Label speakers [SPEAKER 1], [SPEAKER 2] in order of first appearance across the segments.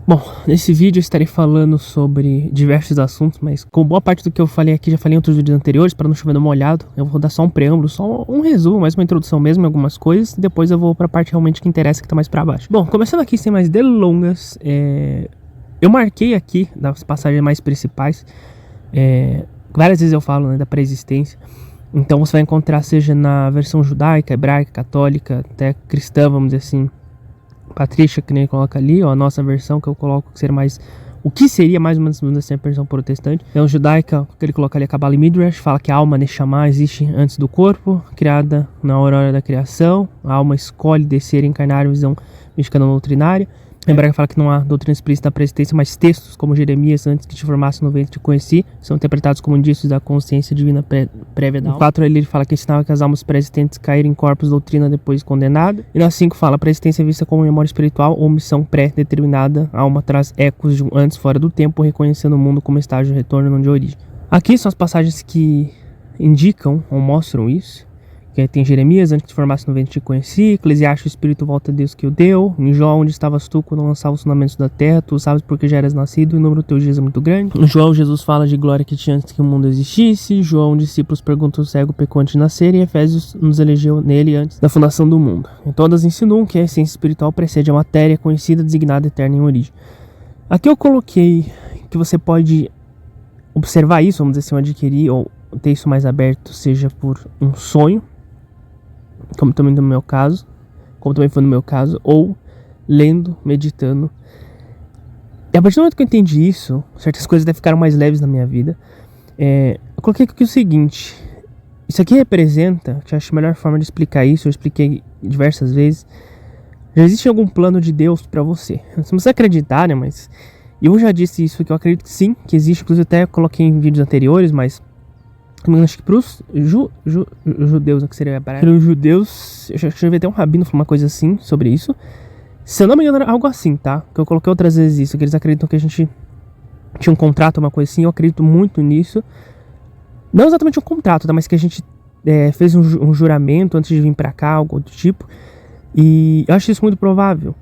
[SPEAKER 1] Bom, nesse vídeo eu estarei falando sobre diversos assuntos, mas com boa parte do que eu falei aqui já falei em outros vídeos anteriores, para não chover no molhado. Eu vou dar só um preâmbulo, só um resumo, mais uma introdução mesmo em algumas coisas, e depois eu vou para a parte realmente que interessa, que tá mais para baixo. Bom, começando aqui sem mais delongas, eu marquei aqui das passagens mais principais, várias vezes eu falo, né, da pré-existência. Então você vai encontrar, seja na versão judaica, hebraica, católica, até cristã, vamos dizer assim, patrística, que nem ele coloca ali, ó, a nossa versão que eu coloco que seria mais, o que seria mais ou menos assim, a versão protestante. Então judaica, que ele coloca ali, a Kabbalah e Midrash, fala que a alma Neshama existe antes do corpo, criada na aurora da criação, a alma escolhe descer e encarnar a visão mexicana doutrinária. A hebraica fala que não há doutrina explícita da pré-existência, mas textos como Jeremias, antes que te formasse no ventre te conheci, são interpretados como indícios da consciência divina prévia da alma. No 4 ele fala que ensinava que as almas pré-existentes caíram em corpos doutrina depois condenada. E no 5 fala a pré-existência é vista como memória espiritual ou missão pré-determinada. A alma traz ecos de um antes fora do tempo, reconhecendo o mundo como estágio de retorno não de origem. Aqui são as passagens que indicam ou mostram isso. Tem Jeremias, antes que te formasse no ventre te conheci. Eclesiastes, o Espírito volta a Deus que o deu. Em Jó, onde estavas tu quando lançava os fundamentos da terra, tu sabes porque já eras nascido e o número dos teus dias é muito grande. Em João, Jesus fala de glória que tinha antes que o mundo existisse. João, discípulos perguntam o cego pecou antes de nascer. E Efésios nos elegeu nele antes da fundação do mundo. E todas insinuam que a essência espiritual precede a matéria conhecida, designada, eterna em origem. Aqui eu coloquei que você pode observar isso, vamos dizer assim, adquirir ou ter isso mais aberto, seja por um sonho, como também no meu caso, como também foi no meu caso, ou lendo, meditando. E a partir do momento que eu entendi isso, certas coisas até ficaram mais leves na minha vida. Eu coloquei aqui o seguinte: isso aqui representa, que eu acho a melhor forma de explicar isso, eu expliquei diversas vezes, já existe algum plano de Deus pra você. Se você acreditar, né, mas eu já disse isso, que eu acredito que sim, que existe, inclusive até coloquei em vídeos anteriores, mas acho que para os judeus, que seria para os judeus, eu já vi até um rabino falar uma coisa assim sobre isso. Se eu não me engano, era algo assim, tá? Que eu coloquei outras vezes isso, que eles acreditam que a gente tinha um contrato, uma coisa assim. Eu acredito muito nisso. Não exatamente um contrato, tá? Mas que a gente fez um juramento antes de vir pra cá, algo do tipo. E eu acho isso muito provável.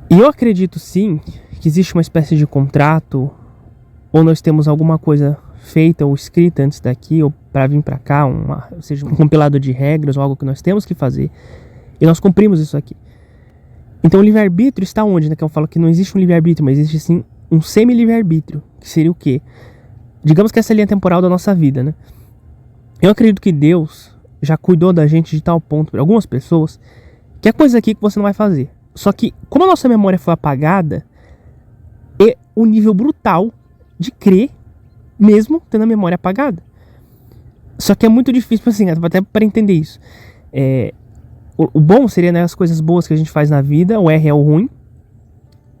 [SPEAKER 1] E eu acredito sim que existe uma espécie de contrato, ou nós temos alguma coisa feita ou escrita antes daqui, ou para vir para cá, ou seja, um compilado de regras ou algo que nós temos que fazer, e nós cumprimos isso aqui. Então o livre-arbítrio está onde, né? Que eu falo que não existe um livre-arbítrio, mas existe sim um semi-livre-arbítrio, que seria o quê? Digamos que essa linha temporal da nossa vida, né? Eu acredito que Deus já cuidou da gente de tal ponto, para algumas pessoas, que é coisa aqui que você não vai fazer. Só que, como a nossa memória foi apagada, é o nível brutal de crer mesmo tendo a memória apagada. Só que é muito difícil, assim, até para entender isso. O bom seria, né, as coisas boas que a gente faz na vida, o R é o ruim.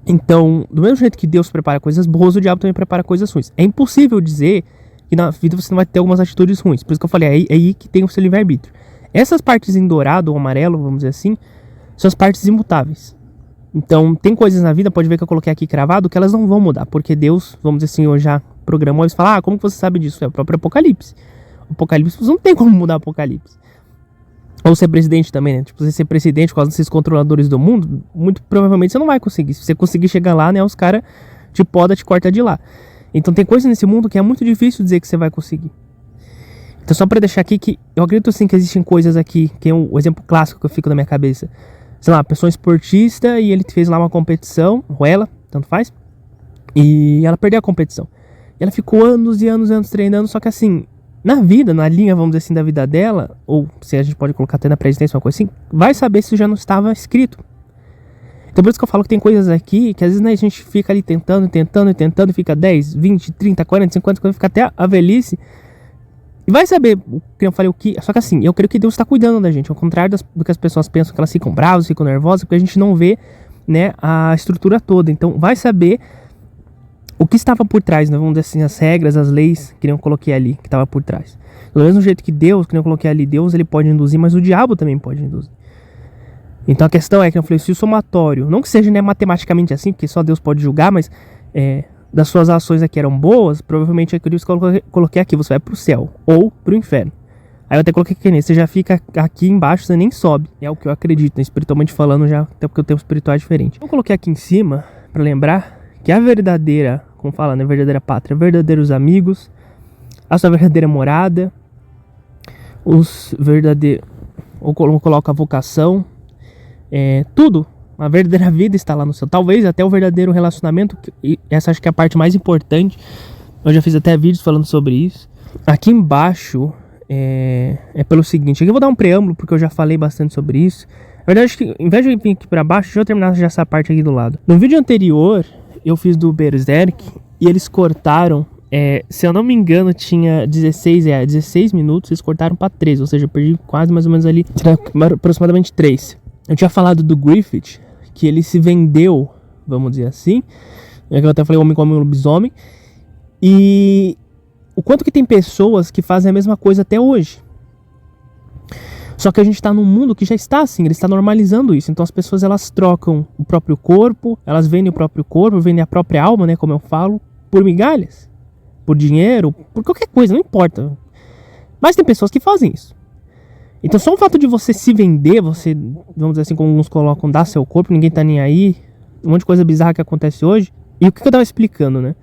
[SPEAKER 1] Então, do mesmo jeito que Deus prepara coisas boas, o diabo também prepara coisas ruins. É impossível dizer que na vida você não vai ter algumas atitudes ruins. Por isso que eu falei, é aí que tem o seu livre-arbítrio. Essas partes em dourado ou amarelo, vamos dizer assim, são as partes imutáveis. Então, tem coisas na vida, pode ver que eu coloquei aqui cravado, que elas não vão mudar, porque Deus, vamos dizer assim, eu já programou, eles falam, como que você sabe disso? É o próprio Apocalipse. O Apocalipse, você não tem como mudar o Apocalipse. Ou ser presidente também, né? Tipo, você ser presidente, por causa desses controladores do mundo, muito provavelmente você não vai conseguir. Se você conseguir chegar lá, né, os caras te podam, te cortam de lá. Então, tem coisas nesse mundo que é muito difícil dizer que você vai conseguir. Então, só pra deixar aqui que eu acredito sim que existem coisas aqui, que é um exemplo clássico que eu fico na minha cabeça. Sei lá, a pessoa esportista e ele fez lá uma competição, ou ela, tanto faz, e ela perdeu a competição. E ela ficou anos e anos e anos treinando, só que assim, na vida, na linha, vamos dizer assim, da vida dela, ou se a gente pode colocar até na presidência, uma coisa assim, vai saber se já não estava escrito. Então por isso que eu falo que tem coisas aqui, que às vezes, né, a gente fica ali tentando, fica 10, 20, 30, 40, 50, fica até a velhice. E vai saber, que eu falei, o que. Só que assim, eu creio que Deus está cuidando da gente. Ao contrário do que as pessoas pensam, que elas ficam bravas, ficam nervosas, porque a gente não vê, né, a estrutura toda. Então vai saber o que estava por trás, né? Vamos dizer assim, as regras, as leis que eu coloquei ali, que estava por trás. Do mesmo jeito que Deus, que eu coloquei ali, Deus ele pode induzir, mas o diabo também pode induzir. Então a questão é que eu falei, se o somatório, não que seja, né, matematicamente assim, porque só Deus pode julgar, mas das suas ações aqui eram boas, provavelmente é por isso que eu coloquei aqui, você vai pro céu ou pro inferno. Aí eu até coloquei aqui, você já fica aqui embaixo, você nem sobe. É o que eu acredito, né, espiritualmente falando, já, até porque o tempo espiritual é diferente. Eu coloquei aqui em cima, para lembrar que a verdadeira, como fala, né, verdadeira pátria, verdadeiros amigos, a sua verdadeira morada, os verdadeiros, ou coloca a vocação, tudo, a verdadeira vida está lá no céu. Talvez até o verdadeiro relacionamento, e essa acho que é a parte mais importante. Eu já fiz até vídeos falando sobre isso. Aqui embaixo é pelo seguinte, aqui eu vou dar um preâmbulo porque eu já falei bastante sobre isso. Na verdade, acho que em vez de vir aqui pra baixo, deixa eu terminar já essa parte aqui do lado. No vídeo anterior, eu fiz do Berserk e eles cortaram, se eu não me engano, tinha 16 minutos, eles cortaram pra 13, ou seja, eu perdi quase mais ou menos ali, aproximadamente 3. Eu tinha falado do Griffith, que ele se vendeu, vamos dizer assim, eu até falei homem como lobisomem, e o quanto que tem pessoas que fazem a mesma coisa até hoje. Só que a gente está num mundo que já está assim, ele está normalizando isso. Então as pessoas, elas trocam o próprio corpo, elas vendem o próprio corpo, vendem a própria alma, né, como eu falo, por migalhas, por dinheiro, por qualquer coisa, não importa. Mas tem pessoas que fazem isso. Então só o fato de você se vender, você, vamos dizer assim, como alguns colocam, dar seu corpo, ninguém tá nem aí, um monte de coisa bizarra que acontece hoje. E o que eu tava explicando, né?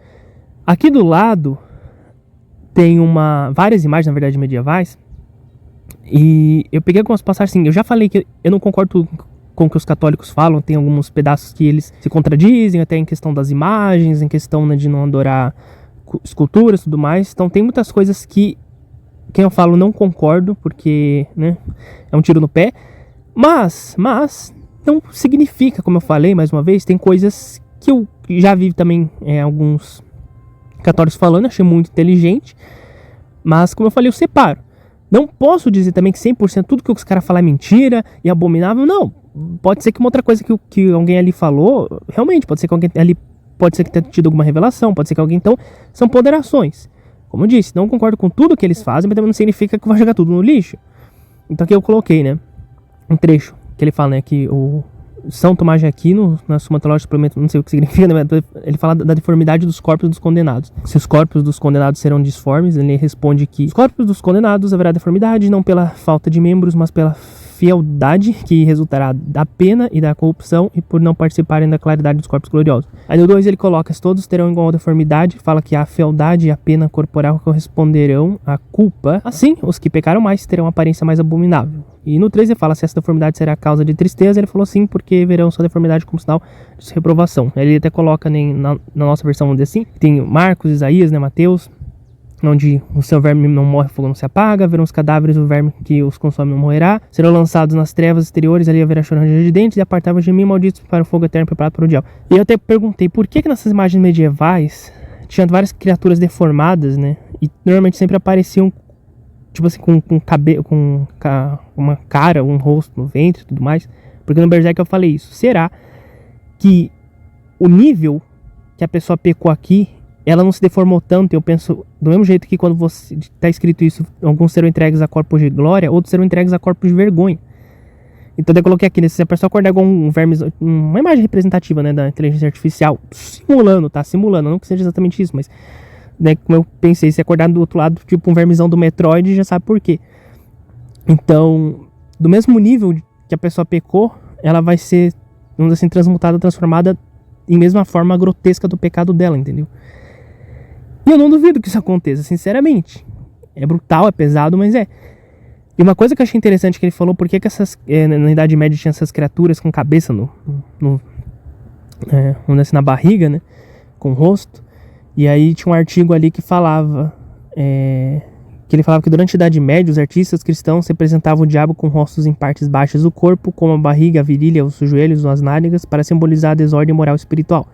[SPEAKER 1] Aqui do lado tem várias imagens, na verdade, medievais. E eu peguei algumas passagens assim, eu já falei que eu não concordo com o que os católicos falam, tem alguns pedaços que eles se contradizem, até em questão das imagens, em questão, né, de não adorar esculturas e tudo mais. Então tem muitas coisas que quem eu falo não concordo, porque, né, é um tiro no pé. Mas não significa, como eu falei mais uma vez, tem coisas que eu já vi também alguns católicos falando, achei muito inteligente. Mas, como eu falei, eu separo. Não posso dizer também que 100% tudo que os caras falam é mentira e abominável, não. Pode ser que uma outra coisa que alguém ali falou, realmente, pode ser que alguém ali, pode ser que tenha tido alguma revelação, pode ser que alguém, então, são ponderações. Como eu disse, não concordo com tudo que eles fazem, mas também não significa que vai jogar tudo no lixo. Então aqui eu coloquei, né, um trecho que ele fala, né, que o São Tomás de Aquino, na Suma Teológica, não sei o que significa, né, ele fala da deformidade dos corpos dos condenados. Se os corpos dos condenados serão disformes, ele responde que os corpos dos condenados haverá deformidade, não pela falta de membros, mas pela fieldade que resultará da pena e da corrupção e por não participarem da claridade dos corpos gloriosos. Aí no 2 ele coloca, todos terão igual deformidade, fala que a fealdade e a pena corporal corresponderão à culpa, assim os que pecaram mais terão aparência mais abominável. E no 3 ele fala se essa deformidade será causa de tristeza, ele falou sim, porque verão sua deformidade como sinal de reprovação. Ele até coloca, né, na nossa versão, vamos dizer assim, tem Marcos, Isaías, né, Mateus, onde o seu verme não morre, o fogo não se apaga, verão os cadáveres, o verme que os consome não morrerá, serão lançados nas trevas exteriores, ali haverá chorando de dentes, e apartáveis de mim, malditos para o fogo eterno preparado para o diabo. E eu até perguntei, por que nessas imagens medievais tinha várias criaturas deformadas, né, e normalmente sempre apareciam, tipo assim, com cabelo, com uma cara, um rosto no ventre e tudo mais, porque no Berserk eu falei isso. Será que o nível que a pessoa pecou aqui, ela não se deformou tanto? Eu penso, do mesmo jeito que quando você está escrito isso, alguns serão entregues a corpos de glória, outros serão entregues a corpos de vergonha. Então eu coloquei aqui, né, se a pessoa acordar igual um verme, uma imagem representativa, né, da inteligência artificial, simulando, não que seja exatamente isso, mas, né, como eu pensei, se acordar do outro lado, tipo um vermezão do Metroid, já sabe por quê. Então, do mesmo nível que a pessoa pecou, ela vai ser, vamos dizer assim, transmutada, transformada em mesma forma grotesca do pecado dela, entendeu? E eu não duvido que isso aconteça, sinceramente. É brutal, é pesado, mas é. E uma coisa que eu achei interessante que ele falou, por que essas, na Idade Média tinha essas criaturas com cabeça vamos dizer assim, na barriga, né, com o rosto. E aí tinha um artigo ali que falava, que ele falava que durante a Idade Média os artistas cristãos representavam o diabo com rostos em partes baixas do corpo, como a barriga, a virilha, os joelhos ou as nádegas, para simbolizar a desordem moral e espiritual.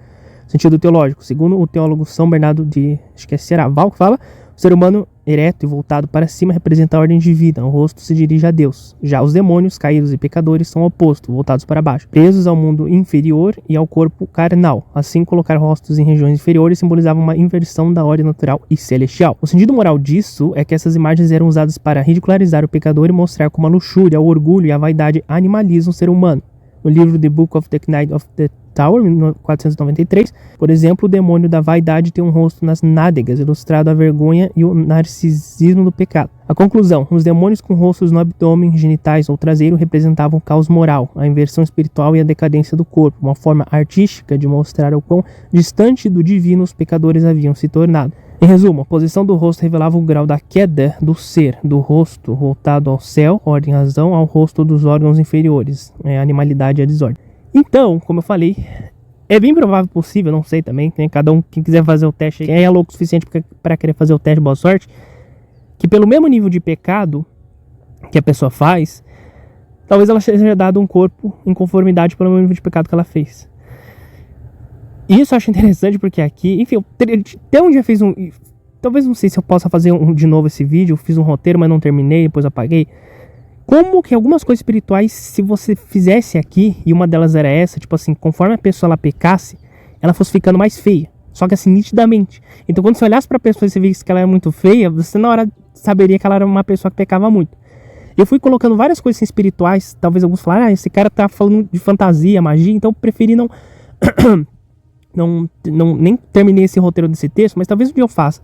[SPEAKER 1] Sentido teológico. Segundo o teólogo São Bernardo de, acho que é Seraval, que fala, o ser humano ereto e voltado para cima representa a ordem de vida, o rosto se dirige a Deus. Já os demônios, caídos e pecadores, são o oposto, voltados para baixo, presos ao mundo inferior e ao corpo carnal. Assim, colocar rostos em regiões inferiores simbolizava uma inversão da ordem natural e celestial. O sentido moral disso é que essas imagens eram usadas para ridicularizar o pecador e mostrar como a luxúria, o orgulho e a vaidade animalizam o ser humano. No livro The Book of the Knight of the Tower, 1493. Por exemplo, o demônio da vaidade tem um rosto nas nádegas, ilustrado a vergonha e o narcisismo do pecado. A conclusão: os demônios com rostos no abdômen, genitais ou traseiro representavam o caos moral, a inversão espiritual e a decadência do corpo, uma forma artística de mostrar o quão distante do divino os pecadores haviam se tornado. Em resumo, a posição do rosto revelava o grau da queda do ser, do rosto voltado ao céu, ordem e razão, ao rosto dos órgãos inferiores, a animalidade e a desordem. Então, como eu falei, é bem provável possível, não sei também, né? Cada um, quem quiser fazer o teste, quem é louco o suficiente para querer fazer o teste, boa sorte, que pelo mesmo nível de pecado que a pessoa faz, talvez ela seja dado um corpo em conformidade pelo mesmo nível de pecado que ela fez. E isso eu acho interessante porque aqui, enfim, eu até um dia fiz talvez não sei se eu possa fazer de novo esse vídeo, eu fiz um roteiro, mas não terminei, depois apaguei. Como que algumas coisas espirituais, se você fizesse aqui, e uma delas era essa, tipo assim, conforme a pessoa ela pecasse, ela fosse ficando mais feia. Só que assim, nitidamente. Então quando você olhasse pra pessoa e você visse que ela era muito feia, você na hora saberia que ela era uma pessoa que pecava muito. Eu fui colocando várias coisas assim, espirituais, talvez alguns falaram, esse cara tá falando de fantasia, magia, então eu preferi não nem terminei esse roteiro desse texto, mas talvez um dia eu faça.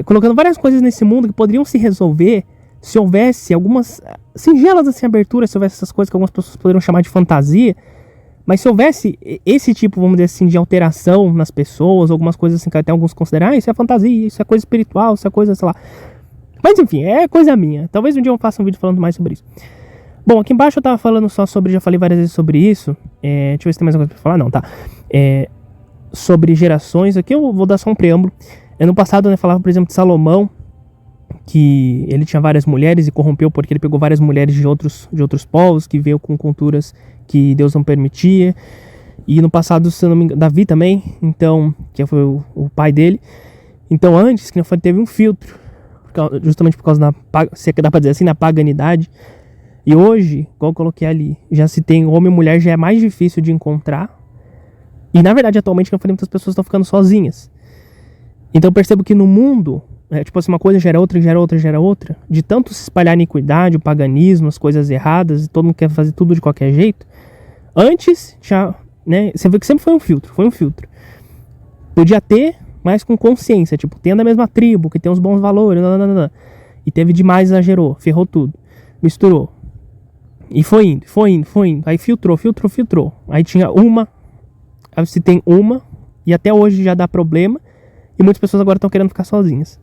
[SPEAKER 1] Colocando várias coisas nesse mundo que poderiam se resolver se houvesse algumas singelas assim, aberturas, se houvesse essas coisas que algumas pessoas poderiam chamar de fantasia, mas se houvesse esse tipo, vamos dizer assim, de alteração nas pessoas, algumas coisas assim que até alguns consideram, isso é fantasia, isso é coisa espiritual, isso é coisa, sei lá. Mas enfim, é coisa minha. Talvez um dia eu faça um vídeo falando mais sobre isso. Bom, aqui embaixo eu tava falando só sobre, já falei várias vezes sobre isso. Deixa eu ver se tem mais alguma coisa pra falar. Não, tá. Sobre gerações, aqui eu vou dar só um preâmbulo. No passado, né, falava, por exemplo, de Salomão, que ele tinha várias mulheres e corrompeu porque ele pegou várias mulheres de outros povos, que veio com culturas que Deus não permitia. E no passado, se eu não me engano, Davi também, então, que foi o pai dele. Então antes, que não foi, teve um filtro, justamente por causa se dá pra dizer assim, na paganidade. E hoje, igual eu coloquei ali, já se tem homem e mulher, já é mais difícil de encontrar. E na verdade, atualmente, eu falei, muitas pessoas estão ficando sozinhas. Então eu percebo que no mundo, tipo assim, uma coisa gera outra, gera outra, gera outra. De tanto se espalhar a iniquidade, o paganismo, as coisas erradas, e todo mundo quer fazer tudo de qualquer jeito. Antes, já, né, você vê que sempre foi um filtro. Podia ter, mas com consciência, tipo, tem da mesma tribo, que tem uns bons valores, nananana. E teve demais, exagerou, ferrou tudo, misturou. E foi indo. Aí filtrou. Aí tinha uma. Aí se tem uma. E até hoje já dá problema. E muitas pessoas agora estão querendo ficar sozinhas.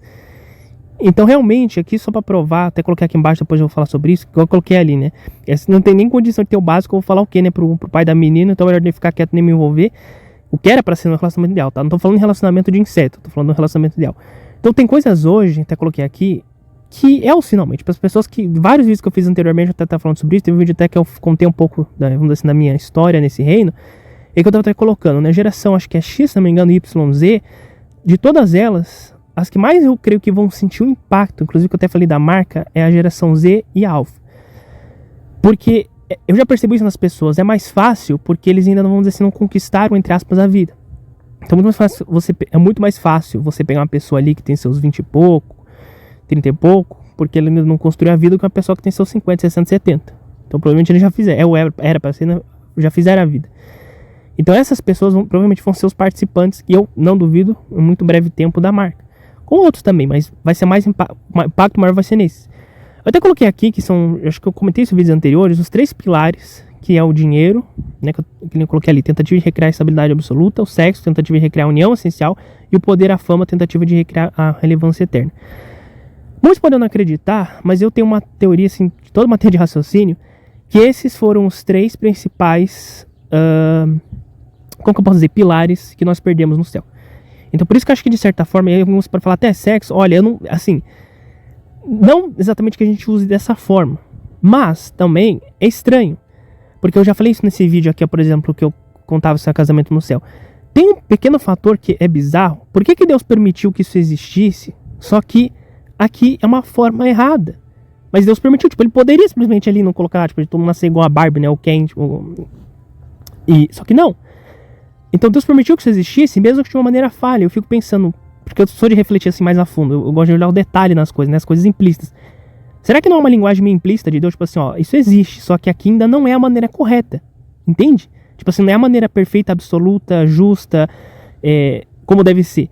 [SPEAKER 1] Então realmente, aqui só pra provar. Até coloquei aqui embaixo, depois eu vou falar sobre isso. Igual eu coloquei ali, né? Não tem nem condição de ter o básico. Eu vou falar o quê, né? Pro pai da menina. Então é melhor nem ficar quieto nem me envolver. O que era pra ser um relacionamento ideal, tá? Não tô falando de relacionamento de inseto. Tô falando de um relacionamento ideal. Então tem coisas hoje, até coloquei aqui, que é o finalmente, para as pessoas que, vários vídeos que eu fiz anteriormente, eu até estava falando sobre isso, teve um vídeo até que eu contei um pouco, vamos dizer assim, da minha história nesse reino, e que eu estava até colocando, né, geração, acho que é X, se não me engano, YZ, de todas elas, as que mais eu creio que vão sentir um impacto, inclusive que eu até falei da marca, é a geração Z e Alpha. Porque eu já percebi isso nas pessoas, é mais fácil, porque eles ainda não, vamos dizer assim, não conquistaram, entre aspas, a vida. Então é muito mais fácil você pegar uma pessoa ali que tem seus 20 e pouco, 30 e pouco, porque ele ainda não construiu a vida com uma pessoa que tem seus 50, 60, 70. Então provavelmente ele já fizeram, era para ser, já fizeram a vida. Então essas pessoas provavelmente vão ser os participantes, e eu não duvido, em muito breve tempo da marca. Com outros também, mas vai ser mais impacto maior vai ser nesse. Eu até coloquei aqui, que são, acho que eu comentei isso em vídeos anteriores, os 3 pilares, que é o dinheiro, né, que eu coloquei ali, tentativa de recriar a estabilidade absoluta, o sexo, tentativa de recriar a união essencial, e o poder, a fama, tentativa de recriar a relevância eterna. Muitos podem não acreditar, mas eu tenho uma teoria, assim, toda uma teoria de raciocínio, que esses foram os 3 principais, como que eu posso dizer, pilares que nós perdemos no céu. Então por isso que eu acho que de certa forma, alguns para falar até sexo, olha, eu não, assim, não exatamente que a gente use dessa forma, mas também é estranho, porque eu já falei isso nesse vídeo aqui, por exemplo, que eu contava sobre casamento no céu. Tem um pequeno fator que é bizarro. Por que Deus permitiu que isso existisse, só que aqui é uma forma errada? Mas Deus permitiu, tipo, ele poderia simplesmente ali não colocar, tipo, de todo mundo nascer igual a Barbie, né, o Ken, tipo, só que não. Então Deus permitiu que isso existisse, mesmo que de uma maneira falha. Eu fico pensando, porque eu sou de refletir assim mais a fundo, eu gosto de olhar o detalhe nas coisas, né, as coisas implícitas. Será que não é uma linguagem meio implícita de Deus, tipo assim, ó, isso existe, só que aqui ainda não é a maneira correta, entende? Tipo assim, não é a maneira perfeita, absoluta, justa, como deve ser.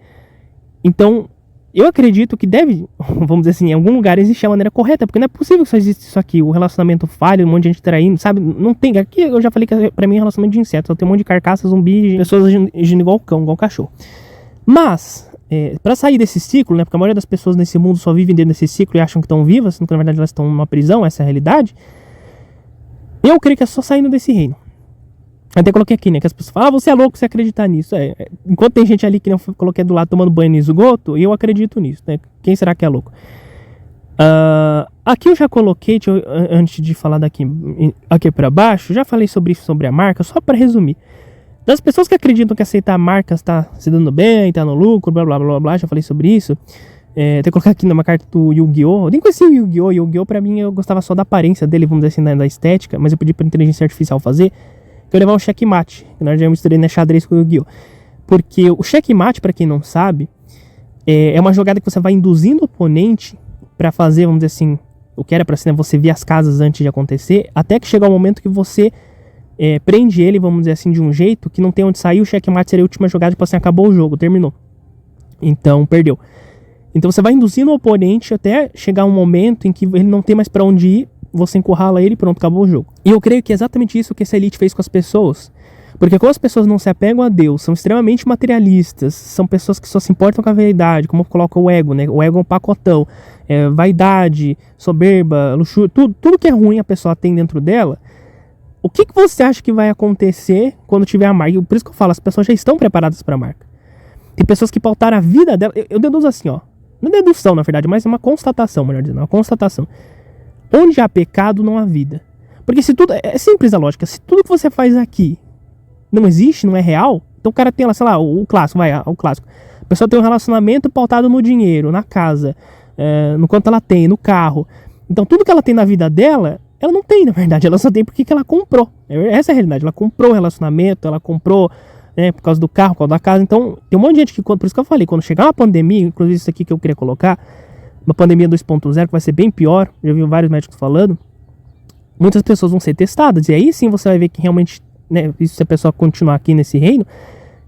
[SPEAKER 1] Então, eu acredito que deve, vamos dizer assim, em algum lugar existe a maneira correta, porque não é possível que só exista isso aqui, o relacionamento falho, um monte de gente traindo, sabe? Não tem, aqui eu já falei que pra mim é relacionamento de insetos, só tem um monte de carcaça, zumbi, pessoas agindo igual cão, igual cachorro. Mas, pra sair desse ciclo, né, porque a maioria das pessoas nesse mundo só vivem dentro desse ciclo e acham que estão vivas, sendo que na verdade elas estão numa prisão, essa é a realidade, eu creio que é só saindo desse reino. Até coloquei aqui, né, que as pessoas falam, você é louco você acreditar nisso. Enquanto tem gente ali que eu coloquei do lado tomando banho no esgoto, eu acredito nisso, né? Quem será que é louco? Aqui eu já coloquei, antes de falar aqui pra baixo, já falei sobre isso, sobre a marca, só pra resumir. Das pessoas que acreditam que aceitar marcas tá se dando bem, tá no lucro, blá blá blá blá, já falei sobre isso. Até colocar aqui numa carta do Yu-Gi-Oh! Eu nem conhecia o Yu-Gi-Oh! Yu-Gi-Oh! Pra mim eu gostava só da aparência dele, vamos dizer assim, da estética, mas eu pedi pra inteligência artificial fazer. Eu levar um checkmate, que nós já misturei na xadrez com o Yu-Gi-Oh! Porque o checkmate, pra quem não sabe, é uma jogada que você vai induzindo o oponente pra fazer, vamos dizer assim, o que era pra ser, né, você ver as casas antes de acontecer, até que chegar o momento que você prende ele, vamos dizer assim, de um jeito que não tem onde sair. O checkmate seria a última jogada, tipo assim, acabou o jogo, terminou. Então, perdeu. Então você vai induzindo o oponente até chegar um momento em que ele não tem mais pra onde ir, você encurrala ele e pronto, acabou o jogo. E eu creio que é exatamente isso que essa elite fez com as pessoas. Porque como as pessoas não se apegam a Deus, são extremamente materialistas, são pessoas que só se importam com a verdade, como coloca o ego, né? O ego é um pacotão. Vaidade, soberba, luxúria, tudo que é ruim a pessoa tem dentro dela. O que você acha que vai acontecer quando tiver a marca? Por isso que eu falo, as pessoas já estão preparadas para a marca. Tem pessoas que pautaram a vida dela. Eu deduzo assim, ó. Não é dedução, na verdade, mas é uma constatação, melhor dizendo, uma constatação. Onde há pecado, não há vida. Porque se tudo... É simples a lógica. Se tudo que você faz aqui não existe, não é real, então o cara tem lá, sei lá, o clássico, o clássico. A pessoa tem um relacionamento pautado no dinheiro, na casa, no quanto ela tem, no carro. Então tudo que ela tem na vida dela, ela não tem, na verdade. Ela só tem porque que ela comprou. Essa é a realidade. Ela comprou o relacionamento, ela comprou, por causa do carro, por causa da casa. Então tem um monte de gente que, por isso que eu falei, quando chegar uma pandemia, inclusive isso aqui que eu queria colocar, uma pandemia 2.0 que vai ser bem pior, já vi vários médicos falando, muitas pessoas vão ser testadas, e aí sim você vai ver que realmente, né, se a pessoa continuar aqui nesse reino,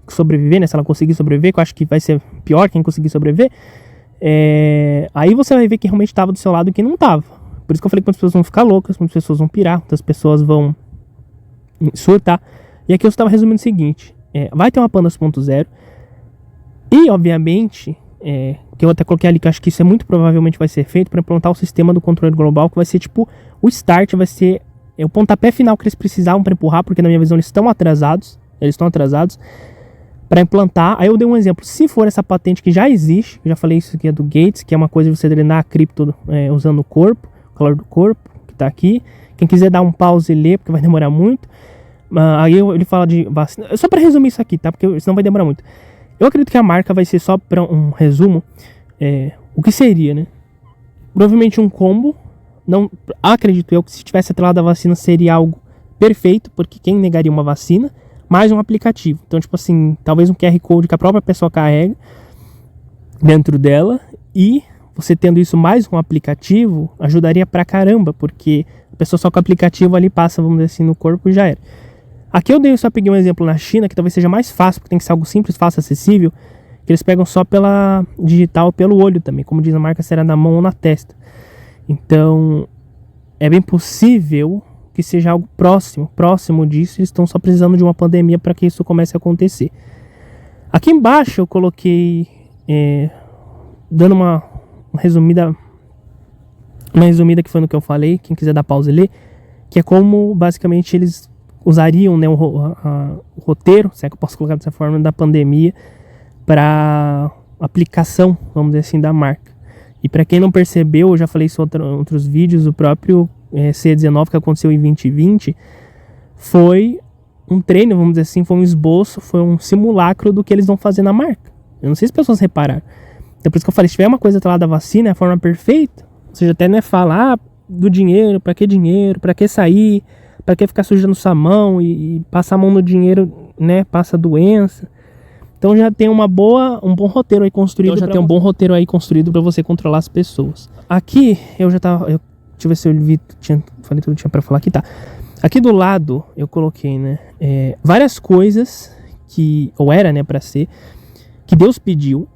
[SPEAKER 1] sobreviver, né, se ela conseguir sobreviver, que eu acho que vai ser pior quem conseguir sobreviver, aí você vai ver que realmente estava do seu lado e quem não estava. Por isso que eu falei que muitas pessoas vão ficar loucas, muitas pessoas vão pirar, muitas pessoas vão surtar. E aqui eu estava resumindo o seguinte, vai ter uma Panda 2.0, e obviamente... que eu até coloquei ali, que eu acho que isso muito provavelmente vai ser feito para implantar o sistema do controle global, que vai ser tipo, o start vai ser o pontapé final que eles precisavam para empurrar, porque na minha visão eles estão atrasados para implantar. Aí eu dei um exemplo, se for essa patente que já existe, eu já falei isso aqui, é do Gates, que é uma coisa de você drenar a cripto usando o corpo, o calor do corpo, que tá aqui. Quem quiser dar um pause e ler, porque vai demorar muito. Aí ele fala de vacina, só para resumir isso aqui, tá, porque senão vai demorar muito. Eu acredito que a marca vai ser, só para um resumo, o que seria, né? Provavelmente um combo. Não acredito eu que se tivesse atrelado a vacina seria algo perfeito, porque quem negaria uma vacina, mais um aplicativo. Então, tipo assim, talvez um QR Code que a própria pessoa carrega dentro dela, e você tendo isso mais um aplicativo, ajudaria pra caramba, porque a pessoa só com o aplicativo ali passa, vamos dizer assim, no corpo e já era. Aqui eu só peguei um exemplo na China, que talvez seja mais fácil, porque tem que ser algo simples, fácil, acessível, que eles pegam só pela digital, pelo olho também, como diz a marca, será na mão ou na testa. Então, é bem possível que seja algo próximo disso, eles estão só precisando de uma pandemia para que isso comece a acontecer. Aqui embaixo eu coloquei, dando uma resumida que foi no que eu falei, quem quiser dar pausa e ler, que é como basicamente eles usariam, né, o roteiro, se é que eu posso colocar dessa forma, da pandemia para aplicação, vamos dizer assim, da marca. E para quem não percebeu, eu já falei isso em outros vídeos, o próprio C19 que aconteceu em 2020 foi um treino, vamos dizer assim, foi um esboço, foi um simulacro do que eles vão fazer na marca. Eu não sei se as pessoas repararam. Então por isso que eu falei, se tiver uma coisa lá da vacina, é a forma perfeita, ou seja, até, né, falar do dinheiro, para que sair, para que ficar sujando sua mão e passar a mão no dinheiro, né, passa doença. Então já tem um bom roteiro aí construído. Então já tem um bom roteiro aí construído para você controlar as pessoas. Aqui eu já tava, deixa eu ver se eu falei tudo que tinha para falar aqui, tá. Aqui do lado eu coloquei, né, várias coisas que, ou era, né, pra ser, que Deus pediu,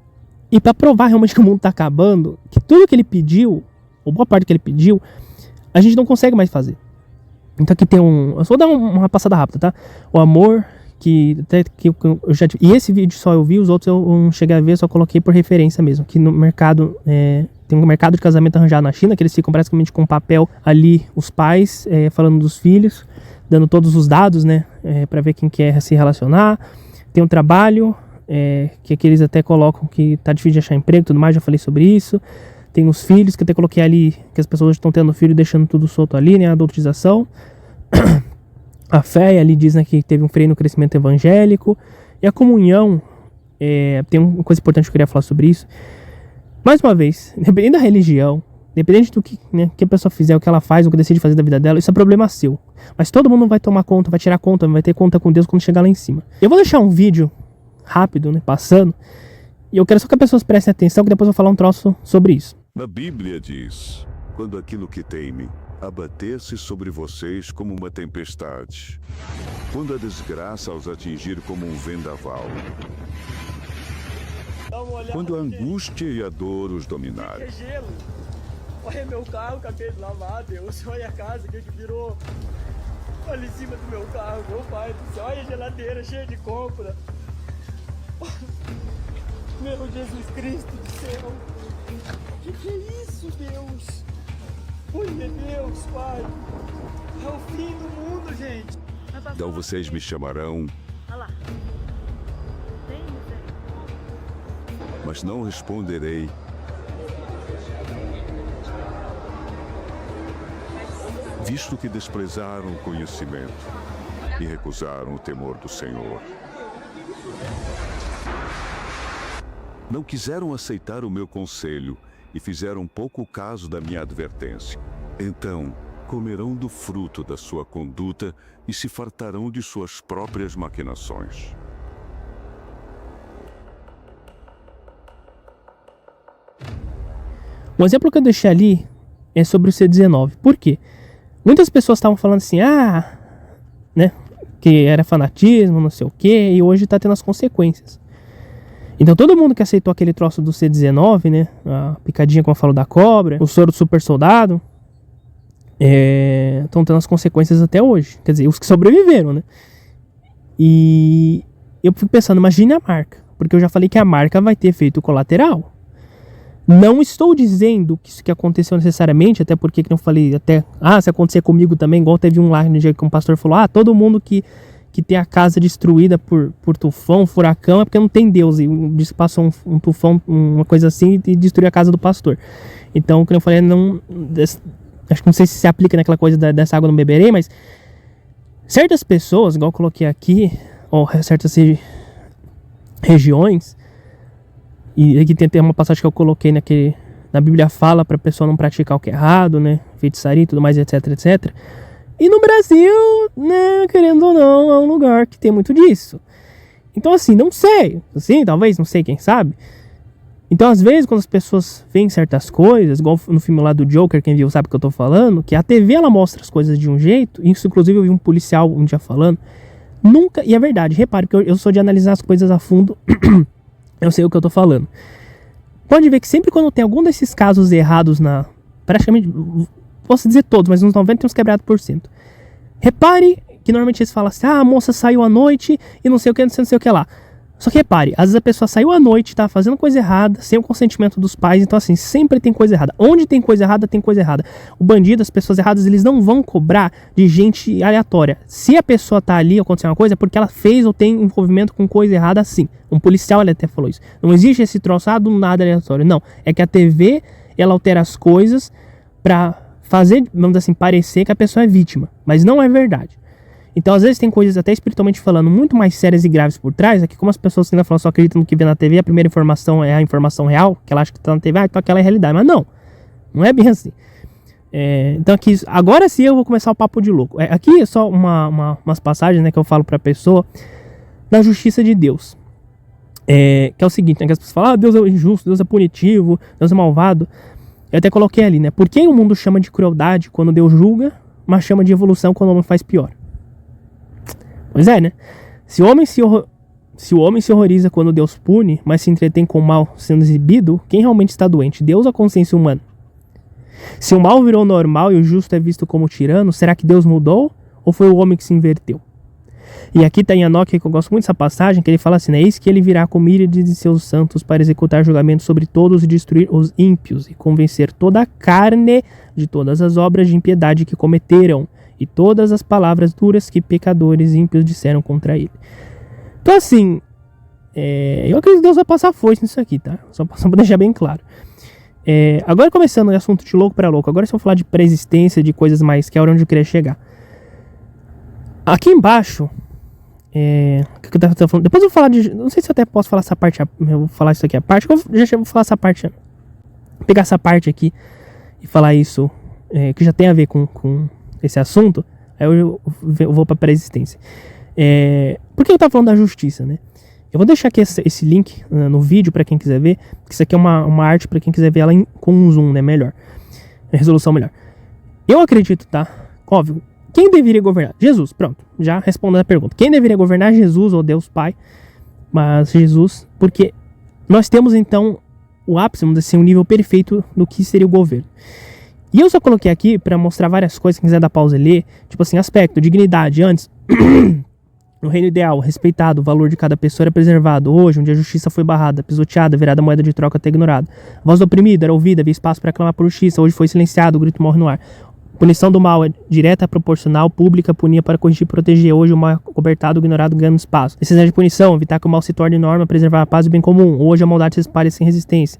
[SPEAKER 1] e pra provar realmente que o mundo tá acabando, que tudo que ele pediu, ou boa parte que ele pediu, a gente não consegue mais fazer. Então aqui tem eu só vou dar uma passada rápida, tá? O amor, que até que eu já tive, e esse vídeo só eu vi, os outros eu não cheguei a ver, só coloquei por referência mesmo, que no mercado, tem um mercado de casamento arranjado na China, que eles ficam praticamente com papel ali, os pais, falando dos filhos, dando todos os dados, né, pra ver quem quer se relacionar. Tem um trabalho, que aqui eles até colocam que tá difícil de achar emprego e tudo mais, já falei sobre isso. Tem os filhos, que até coloquei ali, que as pessoas estão tendo filho e deixando tudo solto ali, né, a adultização. A fé, ali diz, né, que teve um freio no crescimento evangélico. E a comunhão, tem uma coisa importante que eu queria falar sobre isso. Mais uma vez, independente da religião, independente do que, né, que a pessoa fizer, o que ela faz, o que decide fazer da vida dela, isso é problema seu. Mas todo mundo vai tomar conta, vai tirar conta, vai ter conta com Deus quando chegar lá em cima. Eu vou deixar um vídeo rápido, né, passando, e eu quero só que as pessoas prestem atenção, que depois eu vou falar um troço sobre isso.
[SPEAKER 2] Na Bíblia diz: quando aquilo que temem abater-se sobre vocês como uma tempestade, quando a desgraça os atingir como um vendaval, quando a angústia e a dor os dominarem.
[SPEAKER 3] Olha meu carro, acabei de lavar, Deus. Olha a casa que virou. Olha em cima do meu carro, meu pai do céu. Olha a geladeira cheia de compra. Meu Jesus Cristo do céu. Que é isso, Deus? Olha Deus, Pai. É o fim do mundo, gente.
[SPEAKER 2] Então vocês me chamarão,
[SPEAKER 4] Olha lá.
[SPEAKER 2] mas não responderei. Visto que desprezaram o conhecimento e recusaram o temor do Senhor. Não quiseram aceitar o meu conselho e fizeram pouco caso da minha advertência. Então, comerão do fruto da sua conduta e se fartarão de suas próprias maquinações.
[SPEAKER 1] Um exemplo que eu deixei ali é sobre o C19. Por quê? Muitas pessoas estavam falando assim, né, que era fanatismo, não sei o quê, e hoje tá tendo as consequências. Então todo mundo que aceitou aquele troço do C19, né, a picadinha, como eu falo, da cobra, o soro do super soldado, estão tendo as consequências até hoje. Quer dizer, os que sobreviveram, né. E eu fico pensando, imagine a marca, porque eu já falei que a marca vai ter efeito colateral. Não estou dizendo que isso que aconteceu necessariamente, até porque, que eu falei, até, se acontecer comigo também, igual teve um lá no dia que um pastor falou, todo mundo que tem a casa destruída por tufão, furacão, é porque não tem Deus, e disse que passou um tufão, uma coisa assim, e destruiu a casa do pastor. Então, como eu falei, acho que não sei se aplica naquela coisa dessa água não beberei, mas certas pessoas, igual eu coloquei aqui, ou certas regiões, e aqui tem uma passagem que eu coloquei na Bíblia, fala pra pessoa não praticar o que é errado, né? Feitiçaria e tudo mais, etc, etc. E no Brasil, né, querendo ou não, é um lugar que tem muito disso. Então assim, não sei. Assim, talvez, não sei, quem sabe. Então às vezes, quando as pessoas veem certas coisas, igual no filme lá do Joker, quem viu sabe o que eu tô falando, que a TV ela mostra as coisas de um jeito, isso inclusive eu vi um policial um dia falando, nunca, e é verdade, repare que eu sou de analisar as coisas a fundo. Eu sei o que eu tô falando. Pode ver que sempre quando tem algum desses casos errados praticamente, posso dizer todos, mas uns 90 tem uns quebrados por cento. Repare que normalmente eles falam assim, a moça saiu à noite e não sei o que, não sei o que lá. Só que repare, às vezes a pessoa saiu à noite, tá fazendo coisa errada, sem o consentimento dos pais, então assim, sempre tem coisa errada. Onde tem coisa errada, tem coisa errada. O bandido, as pessoas erradas, eles não vão cobrar de gente aleatória. Se a pessoa tá ali, aconteceu uma coisa, é porque ela fez ou tem envolvimento com coisa errada, sim. Um policial, ele até falou isso. Não existe esse troço, do nada aleatório. Não, é que a TV, ela altera as coisas pra fazer, vamos dizer assim, parecer que a pessoa é vítima. Mas não é verdade. Então, às vezes, tem coisas, até espiritualmente falando, muito mais sérias e graves por trás. É que como as pessoas ainda falam, só acreditam no que vê na TV, a primeira informação é a informação real, que ela acha que tá na TV, então aquela é a realidade. Mas não é bem assim. Então, aqui, agora sim eu vou começar o papo de louco. Aqui é só umas passagens, né, que eu falo pra pessoa da justiça de Deus. Que é o seguinte, né, que as pessoas falam, Deus é injusto, Deus é punitivo, Deus é malvado. Eu até coloquei ali, né, por que o mundo chama de crueldade quando Deus julga, mas chama de evolução quando o homem faz pior. Pois é, né? Se o homem se horroriza quando Deus pune, mas se entretém com o mal sendo exibido, quem realmente está doente? Deus ou a consciência humana? Se o mal virou normal e o justo é visto como tirano, será que Deus mudou ou foi o homem que se inverteu? E aqui está em Enoque, que eu gosto muito dessa passagem, que ele fala assim, né? Eis que ele virá com míriades de seus santos para executar julgamento sobre todos e destruir os ímpios e convencer toda a carne de todas as obras de impiedade que cometeram e todas as palavras duras que pecadores ímpios disseram contra ele. Então assim, eu acredito que Deus vai passar força nisso aqui, tá? Só para deixar bem claro. Agora começando o assunto de louco para louco, agora se eu falar de pré-existência, de coisas mais, que é onde eu queria chegar. Aqui embaixo, que eu tava falando, depois eu vou falar de, não sei se eu até posso falar essa parte, eu vou falar isso aqui a parte, já vou falar essa parte, pegar essa parte aqui e falar isso, que já tem a ver com esse assunto, aí eu vou pra pré-existência. Por que eu tava falando da justiça, né? Eu vou deixar aqui esse link no vídeo pra quem quiser ver, porque isso aqui é uma arte pra quem quiser ver ela com um zoom, né, melhor, resolução melhor. Eu acredito, tá? Óbvio, quem deveria governar? Jesus, pronto, já respondendo a pergunta. Quem deveria governar? Jesus ou Deus Pai, mas Jesus, porque nós temos então o ápice, vamos dizer assim, o nível perfeito do que seria o governo. E eu só coloquei aqui para mostrar várias coisas, quem quiser dar pausa e ler, tipo assim, aspecto, dignidade, antes, no reino ideal, respeitado, o valor de cada pessoa era preservado. Hoje, onde a justiça foi barrada, pisoteada, virada moeda de troca até ignorada. A voz do oprimido era ouvida, havia espaço para clamar por justiça, hoje foi silenciado, o grito morre no ar. Punição do mal é direta, proporcional, pública, punia para corrigir e proteger. Hoje o mal é cobertado, ignorado, ganhando espaço. Necessidade de punição, evitar que o mal se torne norma, preservar a paz e o bem comum. Hoje a maldade se espalha sem resistência.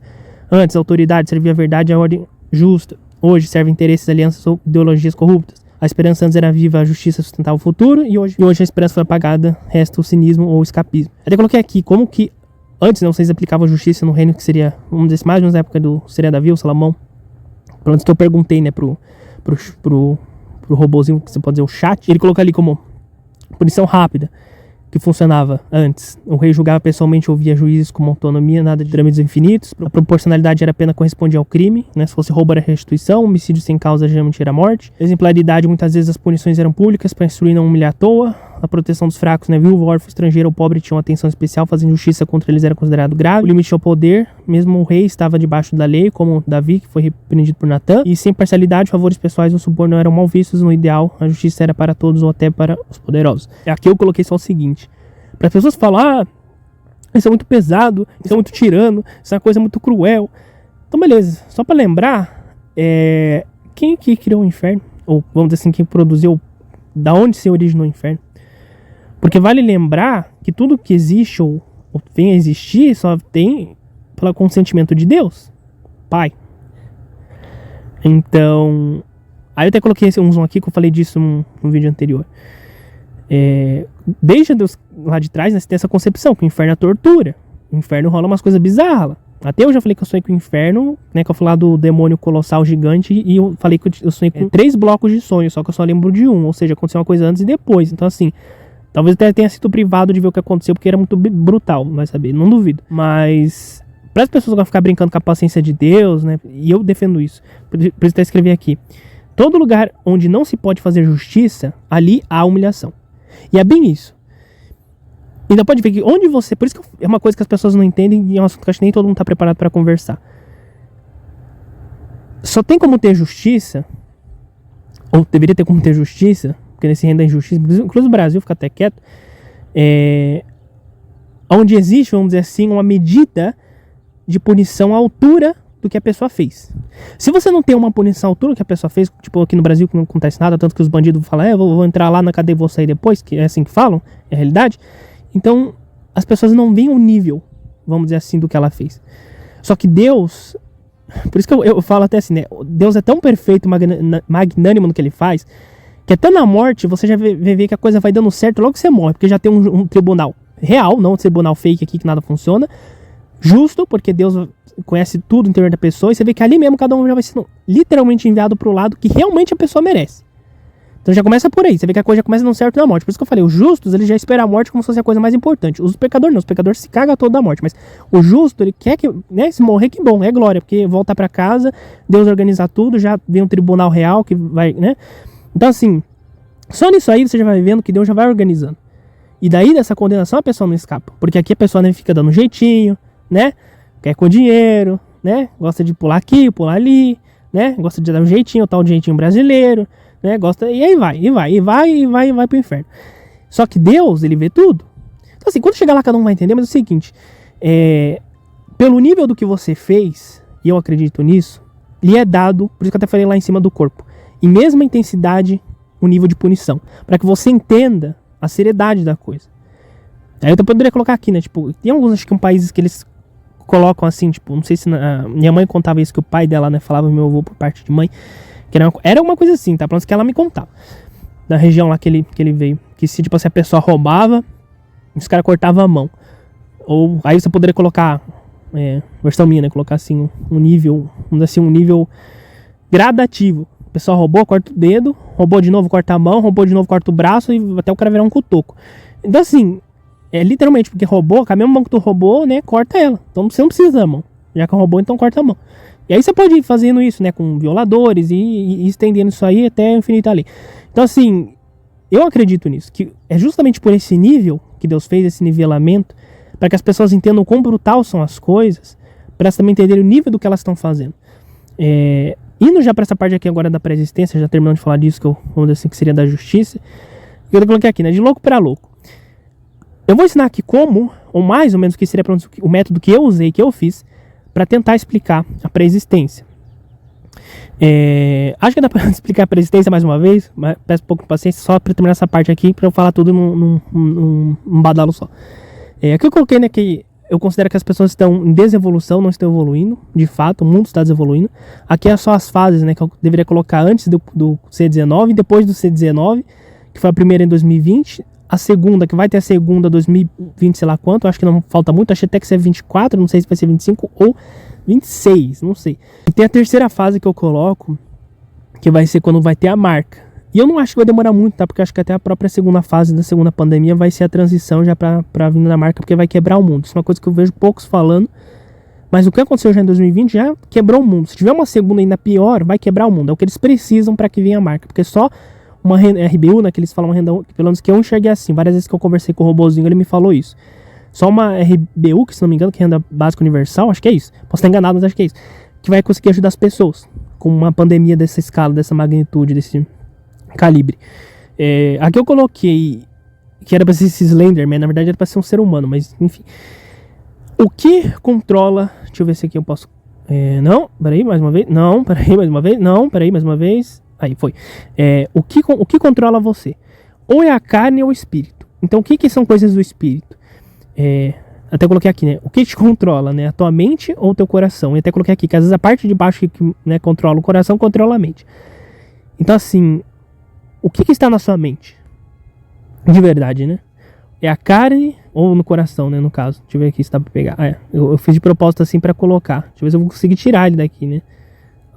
[SPEAKER 1] Antes, a autoridade servia a verdade e a ordem justa. Hoje serve interesses, alianças ou ideologias corruptas. A esperança antes era viva, a justiça sustentava o futuro. E hoje a esperança foi apagada, resta o cinismo ou o escapismo. Até coloquei aqui como que antes, não, vocês aplicavam a justiça no reino que seria, vamos dizer, mais ou menos na época do seria Davi ou Salomão. Pelo menos que eu perguntei, né, pro robozinho, que você pode dizer, o chat, ele colocou ali como punição rápida, que funcionava antes. O rei julgava pessoalmente, ouvia juízes com autonomia, nada de trâmites infinitos. A proporcionalidade era a pena correspondia ao crime, né? Se fosse roubo era restituição, homicídio sem causa geralmente era morte. Exemplaridade, muitas vezes as punições eram públicas para instruir e não humilhar à toa. A proteção dos fracos, né? Viúvo, órfão, estrangeiro ou pobre tinham atenção especial, fazendo justiça contra eles era considerado grave. O limite ao poder, mesmo o rei estava debaixo da lei, como Davi, que foi repreendido por Natã. E sem parcialidade, favores pessoais ou suborno eram mal vistos. No ideal, a justiça era para todos ou até para os poderosos. Aqui eu coloquei só o seguinte, para as pessoas falar, isso é muito pesado, isso é muito tirano, isso é uma coisa muito cruel. Então beleza, só para lembrar, quem que criou o inferno? Ou vamos dizer assim, quem produziu, da onde se originou o inferno? Porque vale lembrar que tudo que existe ou vem a existir só tem pelo consentimento de Deus, Pai. Então, aí eu até coloquei um zoom aqui que eu falei disso no vídeo anterior. Desde Deus lá de trás, né, você tem essa concepção que o inferno é tortura. O inferno rola umas coisas bizarras. Até eu já falei que eu sonhei com o inferno, né, que eu falei do demônio colossal gigante, e eu falei que eu sonhei com 3 blocos de sonho, só que eu só lembro de um, ou seja, aconteceu uma coisa antes e depois. Então assim, talvez até tenha sido privado de ver o que aconteceu, porque era muito brutal, vai saber, não duvido. Mas para as pessoas vão ficar brincando com a paciência de Deus, né, e eu defendo isso, por isso até escrevi aqui, todo lugar onde não se pode fazer justiça, ali há humilhação. E é bem isso. Então pode ver que onde você... Por isso que é uma coisa que as pessoas não entendem e é um assunto que acho que nem todo mundo está preparado para conversar. Só tem como ter justiça, ou deveria ter como ter justiça, porque nesse reino da injustiça, inclusive o Brasil fica até quieto, onde existe, vamos dizer assim, uma medida de punição à altura do que a pessoa fez. Se você não tem uma punição à altura do que a pessoa fez, tipo aqui no Brasil que não acontece nada, tanto que os bandidos falam, eu vou entrar lá na cadeia e vou sair depois, que é assim que falam, é a realidade. Então, as pessoas não veem o nível, vamos dizer assim, do que ela fez. Só que Deus, por isso que eu falo até assim, né? Deus é tão perfeito, magnânimo no que ele faz, que até na morte você já vê que a coisa vai dando certo logo que você morre, porque já tem um tribunal real, não um tribunal fake aqui que nada funciona, justo, porque Deus conhece tudo no interior da pessoa, e você vê que ali mesmo cada um já vai sendo literalmente enviado pro lado que realmente a pessoa merece. Então já começa por aí, você vê que a coisa já começa dando certo na morte. Por isso que eu falei, os justos, eles já esperam a morte como se fosse a coisa mais importante. Os pecadores não, os pecadores se cagam todo da morte. Mas o justo, ele quer que, né, se morrer, que bom, é glória, porque volta pra casa, Deus organiza tudo, já vem um tribunal real que vai, né? Então assim, só nisso aí você já vai vendo que Deus já vai organizando. E daí dessa condenação a pessoa não escapa. Porque aqui a pessoa, né, fica dando um jeitinho, né? Quer com dinheiro, né? Gosta de pular aqui, pular ali, né? Gosta de dar um jeitinho, tal de jeitinho brasileiro, né? Gosta, e aí vai pro inferno. Só que Deus, ele vê tudo. Então assim, quando chegar lá cada um vai entender, mas é o seguinte, pelo nível do que você fez, e eu acredito nisso, lhe é dado, por isso que eu até falei lá em cima do corpo, em mesma intensidade, o nível de punição. Para que você entenda a seriedade da coisa. Aí eu poderia colocar aqui, né? Tipo, tem alguns, acho que países que eles colocam assim, tipo, não sei se minha mãe contava isso, que o pai dela, né, falava, meu avô por parte de mãe, que era uma coisa assim, tá? Pelo menos que ela me contava. Da região lá que ele veio. Que se, tipo, se a pessoa roubava, os caras cortavam a mão. Ou, aí você poderia colocar, versão minha, né? Colocar assim, um nível, vamos dizer assim, um nível gradativo. O pessoal roubou, corta o dedo, roubou de novo, corta a mão, roubou de novo, corta o braço, e até o cara virar um cotoco. Então assim, literalmente, porque roubou, com a mesma mão que tu roubou, né, corta ela. Então você não precisa da mão. Já que roubou, então corta a mão. E aí você pode ir fazendo isso, né, com violadores e estendendo isso aí até o infinito ali. Então assim, eu acredito nisso, que é justamente por esse nível que Deus fez, esse nivelamento, para que as pessoas entendam quão brutal são as coisas, para elas também entenderem o nível do que elas estão fazendo. Indo já para essa parte aqui agora da pré-existência, já terminando de falar disso, que eu vamos dizer assim, que seria da justiça, eu coloquei aqui, né, de louco para louco. Eu vou ensinar aqui como, ou mais ou menos que seria o método que eu usei, que eu fiz, para tentar explicar a pré-existência. Acho que dá para explicar a pré-existência mais uma vez, mas peço um pouco de paciência só para terminar essa parte aqui, para eu falar tudo num badalo só. Aqui eu coloquei, né, que eu considero que as pessoas estão em desevolução, não estão evoluindo. De fato, o mundo está desevoluindo. Aqui é só as fases, né, que eu deveria colocar antes do C19, depois do C19, que foi a primeira em 2020. A segunda, que vai ter a segunda 2020, sei lá quanto. Acho que não falta muito. Achei até que vai ser 24, não sei se vai ser 25 ou 26, não sei. E tem a terceira fase que eu coloco, que vai ser quando vai ter a marca. E eu não acho que vai demorar muito, tá? Porque eu acho que até a própria segunda fase da segunda pandemia vai ser a transição já pra vinda da marca, porque vai quebrar o mundo. Isso é uma coisa que eu vejo poucos falando. Mas o que aconteceu já em 2020 já quebrou o mundo. Se tiver uma segunda ainda pior, vai quebrar o mundo. É o que eles precisam para que venha a marca. Porque só uma RBU, né, que eles falam uma renda, pelo menos que eu enxerguei assim. Várias vezes que eu conversei com o robozinho, ele me falou isso. Só uma RBU, que se não me engano, que é renda básica universal, acho que é isso. Posso estar enganado, mas acho que é isso. Que vai conseguir ajudar as pessoas com uma pandemia dessa escala, dessa magnitude, desse calibre. Aqui eu coloquei que era pra ser esse Slenderman, na verdade era pra ser um ser humano, mas enfim. O que controla... Deixa eu ver se aqui eu posso... não, peraí, mais uma vez. Não, peraí, mais uma vez. Não, peraí, mais uma vez. Aí, foi. O que controla você? Ou é a carne ou o espírito. Então, o que são coisas do espírito? Até coloquei aqui, né? O que te controla, né? A tua mente ou o teu coração? E até coloquei aqui, que às vezes a parte de baixo que né, controla o coração, controla a mente. Então, assim... O que está na sua mente? De verdade, né? É a carne ou no coração, né? No caso. Deixa eu ver aqui se dá pra pegar. Eu fiz de propósito assim pra colocar. Deixa eu ver se eu vou conseguir tirar ele daqui, né?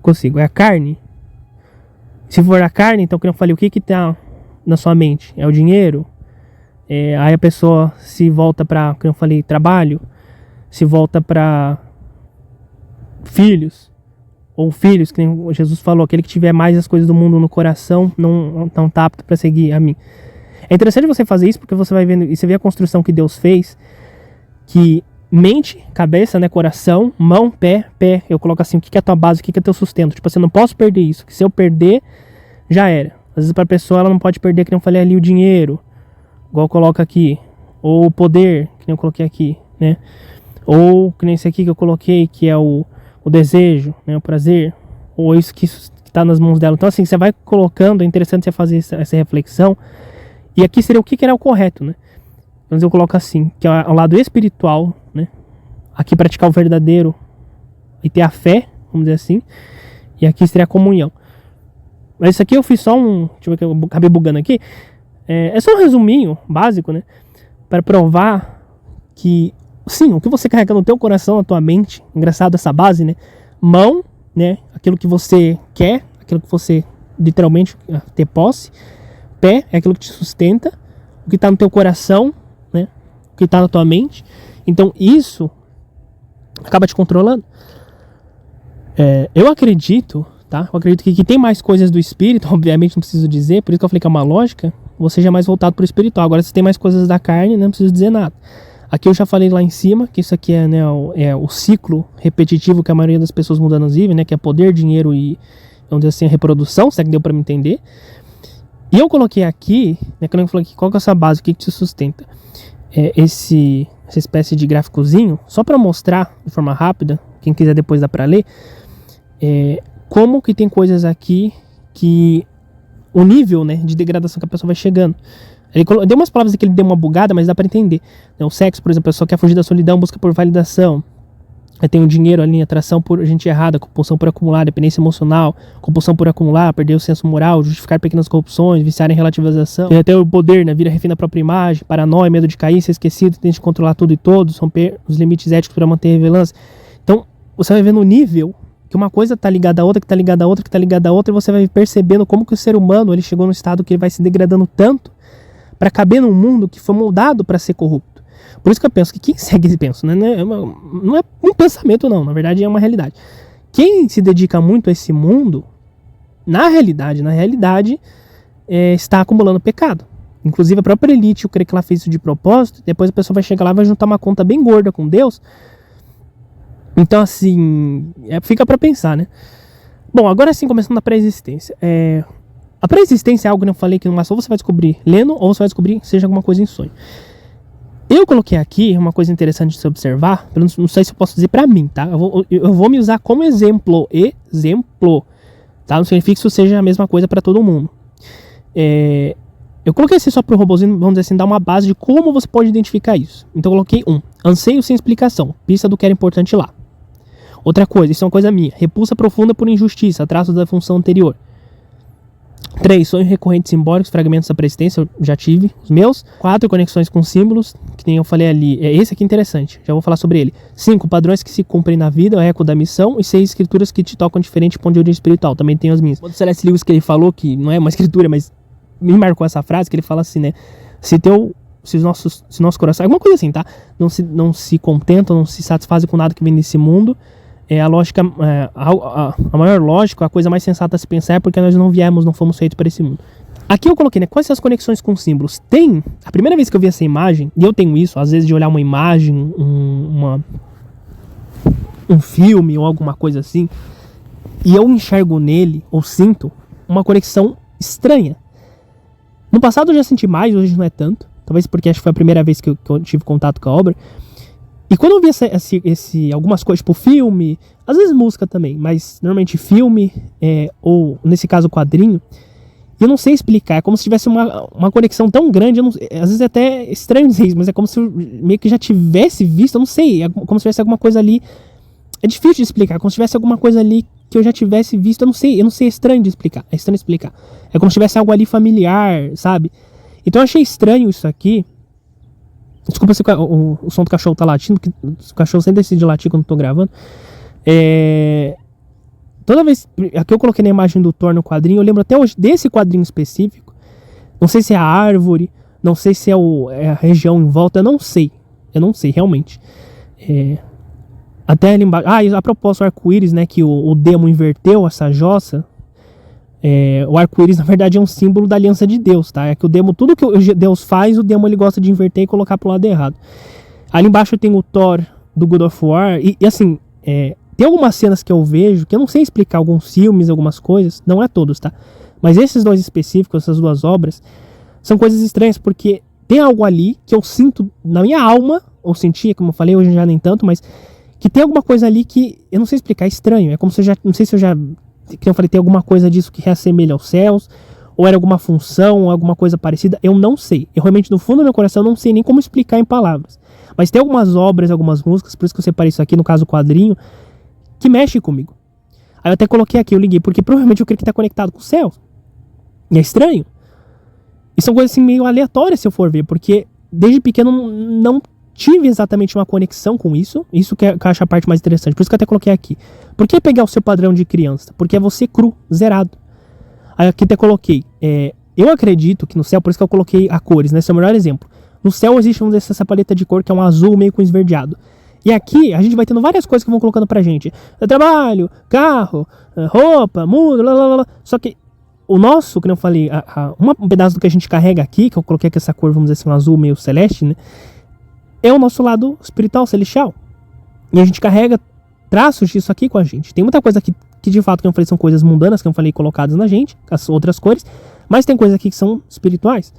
[SPEAKER 1] Consigo. É a carne? Se for a carne, então, como eu falei, o que tá na sua mente? É o dinheiro? Aí a pessoa se volta pra, como eu falei, trabalho? Se volta pra filhos? Ou filhos, que nem Jesus falou, aquele que tiver mais as coisas do mundo no coração não tá apto para seguir a mim. É interessante você fazer isso porque você vai vendo, e você vê a construção que Deus fez, que mente, cabeça, né, coração, mão, pé, eu coloco assim, o que é a tua base, o que é teu sustento. Tipo assim, eu não posso perder isso, que se eu perder, já era. Às vezes pra pessoa ela não pode perder, que nem eu falei ali, o dinheiro, igual eu coloco aqui, ou o poder, que nem eu coloquei aqui, né, ou que nem esse aqui que eu coloquei, que é o desejo, né, o prazer, ou isso que está nas mãos dela. Então assim, você vai colocando, é interessante você fazer essa reflexão, e aqui seria o que era o correto, né? Então eu coloco assim, que é o lado espiritual, né? Aqui praticar o verdadeiro e ter a fé, vamos dizer assim, e aqui seria a comunhão. Mas isso aqui eu fiz só deixa eu ver que eu acabei bugando aqui, é só um resuminho básico, né? Para provar que sim, o que você carrega no teu coração, na tua mente, engraçado essa base, né? Mão, né? Aquilo que você quer, aquilo que você literalmente ter posse. Pé é aquilo que te sustenta. O que está no teu coração, né? O que está na tua mente. Então isso acaba te controlando. Eu acredito, tá? Eu acredito que tem mais coisas do espírito, obviamente não preciso dizer, por isso que eu falei que é uma lógica, ou seja, mais voltado pro espiritual. Agora, se tem mais coisas da carne, não preciso dizer nada. Aqui eu já falei lá em cima, que isso aqui é, né, o ciclo repetitivo que a maioria das pessoas mundanas vive, né, que é poder, dinheiro e, vamos dizer assim, a reprodução, se é que deu pra me entender. E eu coloquei aqui, né, quando eu falei aqui, qual que é essa base, o que te sustenta? Essa espécie de gráficozinho, só para mostrar de forma rápida, quem quiser depois dá para ler, como que tem coisas aqui que o nível, né, de degradação que a pessoa vai chegando. Ele deu umas palavras que ele deu uma bugada, mas dá para entender. O sexo, por exemplo, a pessoa quer fugir da solidão, busca por validação. Aí tem o dinheiro ali, atração por gente errada, compulsão por acumular, dependência emocional, compulsão por acumular, perder o senso moral, justificar pequenas corrupções, viciar em relativização. Tem até o poder, né, vira refém da própria imagem, paranoia, medo de cair, ser esquecido, tende a controlar tudo e todos, romper os limites éticos para manter a revelância. Então, você vai vendo o nível que uma coisa tá ligada a outra, que tá ligada a outra, que tá ligada a outra, e você vai percebendo como que o ser humano, ele chegou no estado que ele vai se degradando tanto para caber num mundo que foi moldado para ser corrupto. Por isso que eu penso que quem segue esse penso, né, não é um pensamento não, na verdade é uma realidade. Quem se dedica muito a esse mundo, na realidade, está acumulando pecado. Inclusive a própria elite, eu creio que ela fez isso de propósito, depois a pessoa vai chegar lá e vai juntar uma conta bem gorda com Deus. Então assim, fica para pensar, né? Bom, agora sim, começando a pré-existência. A pré-existência é algo que eu falei que ou você vai descobrir lendo, ou você vai descobrir que seja alguma coisa em sonho. Eu coloquei aqui uma coisa interessante de se observar, não sei se eu posso dizer pra mim, tá? Eu vou me usar como exemplo, tá? Não significa que isso seja a mesma coisa pra todo mundo. Eu coloquei esse só pro robozinho, vamos dizer assim, dar uma base de como você pode identificar isso. Então eu coloquei anseio sem explicação, pista do que era importante lá. Outra coisa, isso é uma coisa minha, repulsa profunda por injustiça, traços da função anterior. 3. Sonhos recorrentes simbólicos, fragmentos da pré-existência, eu já tive os meus. 4. Conexões com símbolos, que nem eu falei ali. Esse aqui é interessante, já vou falar sobre ele. 5. Padrões que se cumprem na vida, o eco da missão. E 6. Escrituras que te tocam diferente ponto de origem espiritual, também tenho as minhas. O C.S. Lewis, que ele falou, que não é uma escritura, mas me marcou essa frase, que ele fala assim, né? Se nosso coração, alguma coisa assim, tá? Não se contentam, não se satisfazem com nada que vem desse mundo. A lógica, a maior lógica, a coisa mais sensata a se pensar é porque nós não fomos feitos para esse mundo. Aqui eu coloquei, né, quais são as conexões com símbolos? A primeira vez que eu vi essa imagem, e eu tenho isso, às vezes de olhar uma imagem, um filme ou alguma coisa assim, e eu enxergo nele, ou sinto, uma conexão estranha. No passado eu já senti mais, hoje não é tanto, talvez porque acho que foi a primeira vez que eu tive contato com a obra. E quando eu vi algumas coisas, tipo filme, às vezes música também, mas normalmente filme, ou nesse caso quadrinho, eu não sei explicar, é como se tivesse uma conexão tão grande, às vezes é até estranho dizer isso, mas é como se eu meio que já tivesse visto, eu não sei, é como se tivesse alguma coisa ali, é difícil de explicar, como se tivesse alguma coisa ali que eu já tivesse visto, eu não sei, é estranho de explicar, é como se tivesse algo ali familiar, sabe? Então eu achei estranho isso aqui. Desculpa se o som do cachorro tá latindo, que o cachorro sempre decide latir quando eu tô gravando. Toda vez, aqui eu coloquei na imagem do Thor no quadrinho, eu lembro até hoje desse quadrinho específico. Não sei se é a árvore, não sei se é a região em volta, eu não sei realmente. Até ali embaixo, a propósito, o arco-íris, né, que o demo inverteu essa jossa. O arco-íris na verdade é um símbolo da aliança de Deus, tá? É que o demo, tudo que Deus faz, o demo ele gosta de inverter e colocar pro lado errado. Ali embaixo tem o Thor do God of War e assim, tem algumas cenas que eu vejo que eu não sei explicar, alguns filmes, algumas coisas, não é todos, tá? Mas esses dois específicos, essas duas obras, são coisas estranhas porque tem algo ali que eu sinto na minha alma, ou sentia, como eu falei, hoje já nem tanto, mas que tem alguma coisa ali que eu não sei explicar, é estranho, é como se não sei se eu já, que eu falei, tem alguma coisa disso que reassemelha aos céus, ou era alguma função, alguma coisa parecida, eu não sei. Eu realmente, no fundo do meu coração, não sei nem como explicar em palavras. Mas tem algumas obras, algumas músicas, por isso que eu separei isso aqui, no caso o quadrinho, que mexe comigo. Aí eu até coloquei aqui, eu liguei, porque provavelmente eu creio que tá conectado com o céu. E é estranho. E são coisas assim meio aleatórias, se eu for ver, porque desde pequeno não tive exatamente uma conexão com isso. Isso que eu acho a parte mais interessante. Por isso que eu até coloquei aqui. Por que pegar o seu padrão de criança? Porque é você cru, zerado. Aí aqui até coloquei. Eu acredito que no céu, por isso que eu coloquei a cores, né? Esse é o melhor exemplo. No céu existe, vamos dizer, essa paleta de cor que é um azul meio com esverdeado. E aqui a gente vai tendo várias coisas que vão colocando pra gente. Trabalho, carro, roupa, mundo, blá, blá, blá. Só que o nosso, que eu falei, um pedaço do que a gente carrega aqui, que eu coloquei aqui essa cor, vamos dizer assim, um azul meio celeste, né? É o nosso lado espiritual, celestial. E a gente carrega traços disso aqui com a gente. Tem muita coisa aqui que de fato, que eu falei, são coisas mundanas, que eu falei, colocadas na gente, as outras cores. Mas tem coisas aqui que são espirituais.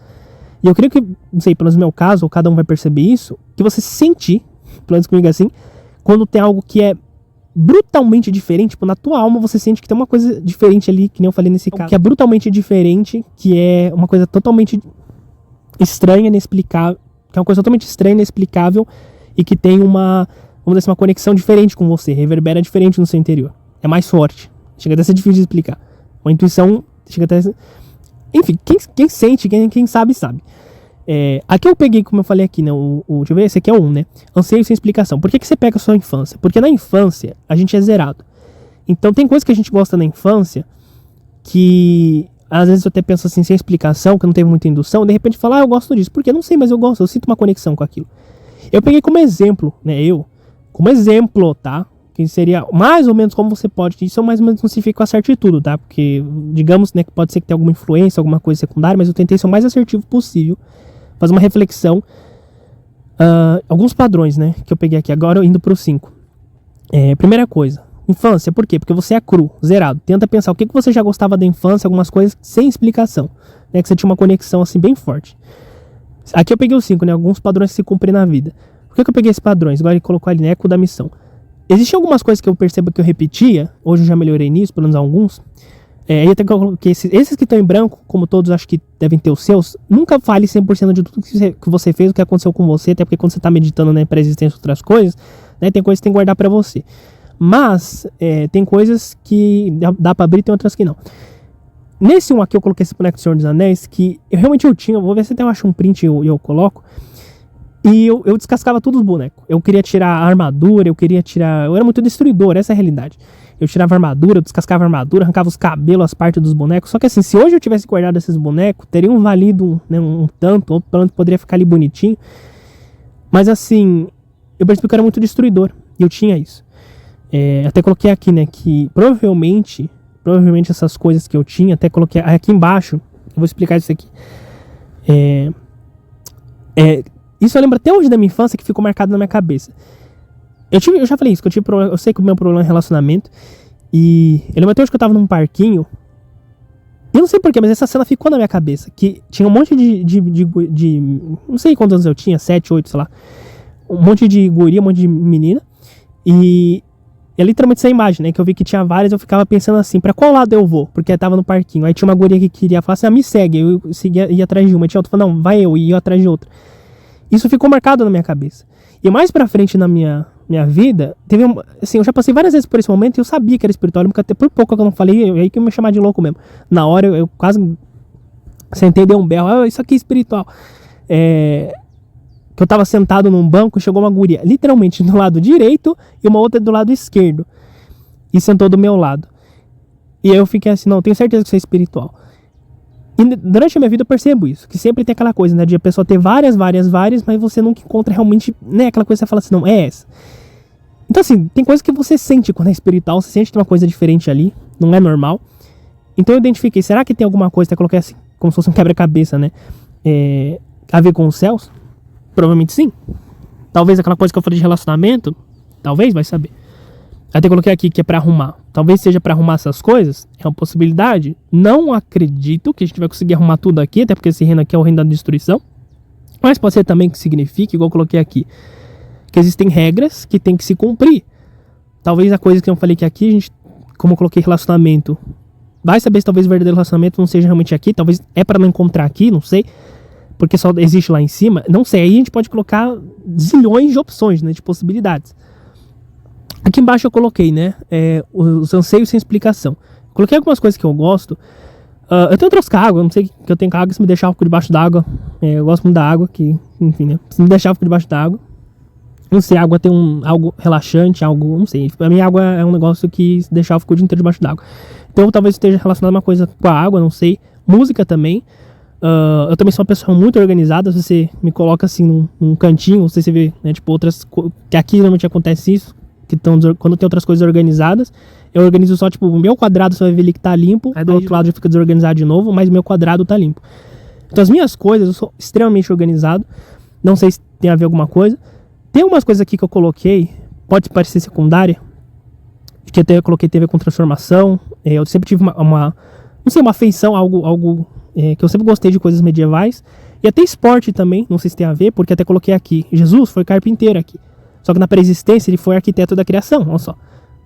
[SPEAKER 1] E eu queria que, não sei, pelo menos no meu caso, ou cada um vai perceber isso, que você se sentir, pelo menos comigo assim, quando tem algo que é brutalmente diferente, tipo, na tua alma você sente que tem uma coisa diferente ali, que nem eu falei nesse caso, que é brutalmente diferente, que é uma coisa totalmente estranha, inexplicável, que é uma coisa totalmente estranha, inexplicável, e que tem uma, vamos dizer assim, uma conexão diferente com você, reverbera diferente no seu interior. É mais forte. Chega até a ser difícil de explicar. Uma intuição, chega até a ser... Enfim, quem sente, quem sabe, sabe. Aqui eu peguei, como eu falei aqui, né, deixa eu ver, esse aqui é né, anseio sem explicação. Por que você pega a sua infância? Porque na infância a gente é zerado. Então tem coisas que a gente gosta na infância que às vezes eu até penso assim, sem explicação, que não teve muita indução, de repente fala, eu gosto disso, porque eu não sei, mas eu gosto, eu sinto uma conexão com aquilo. Eu peguei como exemplo, né, como exemplo, tá, que seria mais ou menos como você pode, isso mais ou menos não significa acerto de tudo, tá, porque digamos, né, que pode ser que tenha alguma influência, alguma coisa secundária, mas eu tentei ser o mais assertivo possível, fazer uma reflexão, alguns padrões, né, que eu peguei aqui, agora indo pro 5. Primeira coisa, infância, por quê? Porque você é cru, zerado. Tenta pensar o que você já gostava da infância, algumas coisas sem explicação, né, que você tinha uma conexão assim bem forte. Aqui eu peguei os 5, né, alguns padrões que se cumprem na vida. Por que eu peguei esses padrões? Agora ele colocou ali, né, eco da missão. Existem algumas coisas que eu percebo que eu repetia, hoje eu já melhorei nisso, pelo menos alguns. E até que eu coloquei esses que estão em branco, como todos acho que devem ter os seus, nunca fale 100% de tudo que você fez, o que aconteceu com você, até porque quando você está meditando, né, para existência de outras coisas, né, tem coisas que tem que guardar para você. Mas tem coisas que dá para abrir e tem outras que não. Nesse aqui eu coloquei esse boneco do Senhor dos Anéis, que eu tinha, vou ver se até eu acho um print e eu coloco. E eu descascava todos os bonecos. Eu queria tirar a armadura, eu era muito destruidor, essa é a realidade. Eu tirava a armadura, eu descascava a armadura, arrancava os cabelos, as partes dos bonecos. Só que assim, se hoje eu tivesse guardado esses bonecos, teriam valido, né, um tanto, outro tanto, poderia ficar ali bonitinho. Mas assim, eu percebi que eu era muito destruidor. E eu tinha isso. Até coloquei aqui, né, que provavelmente essas coisas que eu tinha, até coloquei aqui embaixo, eu vou explicar isso aqui. Isso eu lembro até hoje da minha infância, que ficou marcado na minha cabeça. Eu já falei isso, que eu sei que o meu problema é relacionamento. E eu lembro até hoje que eu tava num parquinho. E eu não sei porquê, mas essa cena ficou na minha cabeça. Que tinha um monte de não sei quantos anos eu tinha, 7, 8, sei lá. Um monte de guria, um monte de menina. E é literalmente essa imagem, né? Que eu vi que tinha várias, eu ficava pensando assim, pra qual lado eu vou? Porque eu tava no parquinho. Aí tinha uma guria que queria falar assim, me segue. Eu ia atrás de uma. E tinha outra falando, não, vai eu. E eu atrás de outra. Isso ficou marcado na minha cabeça. E mais pra frente na minha vida, assim, eu já passei várias vezes por esse momento e eu sabia que era espiritual, porque até por pouco que eu não falei, aí que eu me chamava de louco mesmo. Na hora eu quase sentei, dei um berro, isso aqui é espiritual. Que eu tava sentado num banco, chegou uma guria, literalmente do lado direito e uma outra do lado esquerdo. E sentou do meu lado. E aí eu fiquei assim, não, tenho certeza que isso é espiritual. E durante a minha vida eu percebo isso, que sempre tem aquela coisa, né, de a pessoa ter várias, mas você nunca encontra realmente, né, aquela coisa que você fala assim, não, é essa. Então assim, tem coisas que você sente quando é espiritual, você sente que tem uma coisa diferente ali, não é normal. Então eu identifiquei, será que tem alguma coisa, até coloquei assim, como se fosse um quebra-cabeça, né, a ver com os céus? Provavelmente sim. Talvez aquela coisa que eu falei de relacionamento, talvez, vai saber. Até coloquei aqui que é pra arrumar. Talvez seja pra arrumar essas coisas. É uma possibilidade. Não acredito que a gente vai conseguir arrumar tudo aqui. Até porque esse reino aqui é o reino da destruição. Mas pode ser também que signifique, igual eu coloquei aqui, que existem regras que tem que se cumprir. Talvez a coisa que eu falei que aqui, a gente, como eu coloquei relacionamento, vai saber se talvez o verdadeiro relacionamento não seja realmente aqui. Talvez é pra não encontrar aqui, não sei. Porque só existe lá em cima. Não sei, aí a gente pode colocar zilhões de opções, né, de possibilidades. Aqui embaixo eu coloquei, né, os anseios sem explicação. Coloquei algumas coisas que eu gosto. Eu tenho outras com água, não sei que eu tenho com água, se me deixar eu fico debaixo d'água. Eu gosto muito da água, que, enfim, né, se me deixar eu fico debaixo d'água. Não sei, a água tem algo relaxante, algo, não sei. Pra mim a água é um negócio que se deixar eu fico o dia inteiro debaixo d'água. Então talvez esteja relacionado a uma coisa com a água, não sei. Música também. Eu também sou uma pessoa muito organizada. Se você me coloca assim num cantinho, não sei se você vê, né, tipo outras... Que aqui normalmente acontece isso, quando tem outras coisas organizadas, eu organizo só, tipo, o meu quadrado você vai ver ali que tá limpo, aí do outro lado já fica desorganizado de novo, mas o meu quadrado tá limpo. Então as minhas coisas, eu sou extremamente organizado. Não sei se tem a ver alguma coisa. Tem algumas coisas aqui que eu coloquei, pode parecer secundária, que até eu coloquei TV com transformação. Eu sempre tive uma afeição, algo que eu sempre gostei de coisas medievais. E até esporte também, não sei se tem a ver, porque até coloquei aqui. Jesus foi carpinteiro aqui. Só que na pré-existência ele foi arquiteto da criação, olha só.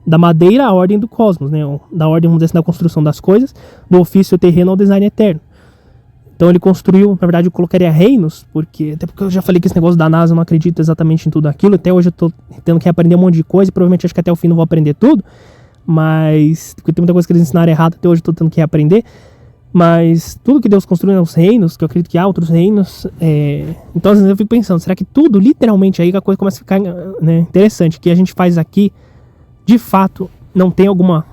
[SPEAKER 1] Da madeira à ordem do cosmos, né? Da ordem, vamos dizer assim, da construção das coisas, do ofício terreno ao design eterno. Então ele construiu, na verdade eu colocaria reinos, até porque eu já falei que esse negócio da NASA eu não acredito exatamente em tudo aquilo. Até hoje eu tô tendo que aprender um monte de coisa, e provavelmente acho que até o fim não vou aprender tudo. Mas, porque tem muita coisa que eles ensinaram errado, até hoje eu tô tendo que aprender. Mas tudo que Deus construiu nos reinos, que eu acredito que há outros reinos, então às vezes eu fico pensando, será que tudo, literalmente, aí a coisa começa a ficar, né, interessante, que a gente faz aqui, de fato, não tem alguma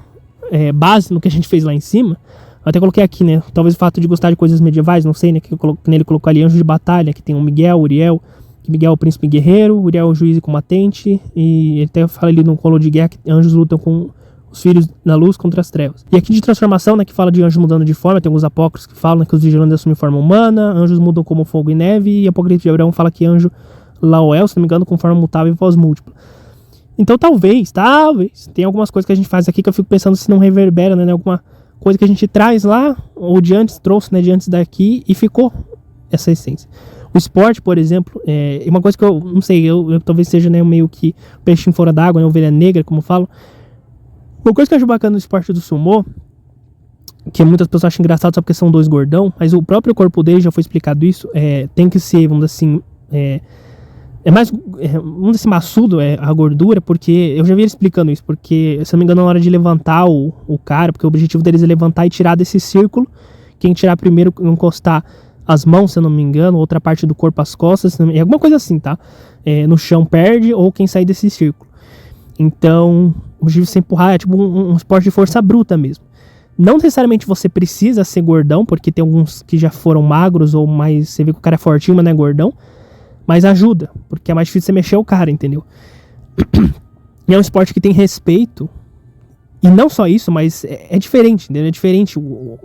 [SPEAKER 1] base no que a gente fez lá em cima? Eu até coloquei aqui, né, talvez o fato de gostar de coisas medievais, não sei, né, que ele colocou ali anjo de batalha, que tem o Miguel, Uriel, que Miguel é o príncipe guerreiro, Uriel é o juiz e combatente, e ele até fala ali no colo de guerra que anjos lutam com os filhos na luz contra as trevas. E aqui de transformação, né, que fala de anjos mudando de forma, tem alguns apócrifos que falam, né, que os vigilantes assumem forma humana, anjos mudam como fogo e neve, e Apocalipse de Abraão fala que anjo Laoel, se não me engano, com forma mutável e voz múltipla. Então talvez, tem algumas coisas que a gente faz aqui que eu fico pensando se não reverbera, né, alguma coisa que a gente traz lá, ou de antes, trouxe, né, de antes daqui, e ficou essa essência. O esporte, por exemplo, é uma coisa que eu não sei, eu talvez seja, né, meio que peixinho fora d'água, né, ovelha negra, como falam. Uma coisa que eu acho bacana no esporte do sumô, que muitas pessoas acham engraçado só porque são dois gordão, mas o próprio corpo dele, já foi explicado isso, tem que ser, vamos dizer assim, mais, vamos dizer assim, maçudo a gordura, porque eu já vi ele explicando isso, porque, se não me engano, na hora de levantar o cara, porque o objetivo deles é levantar e tirar desse círculo, quem tirar primeiro, encostar as mãos, se eu não me engano, outra parte do corpo, as costas, alguma coisa assim, tá? No chão perde, ou quem sair desse círculo. Então, o objetivo de você empurrar é tipo um esporte de força bruta mesmo. Não necessariamente você precisa ser gordão, porque tem alguns que já foram magros, ou mais, você vê que o cara é fortinho, mas não é gordão. Mas ajuda, porque é mais difícil você mexer o cara, entendeu? E é um esporte que tem respeito. E não só isso, mas é diferente, entendeu? É diferente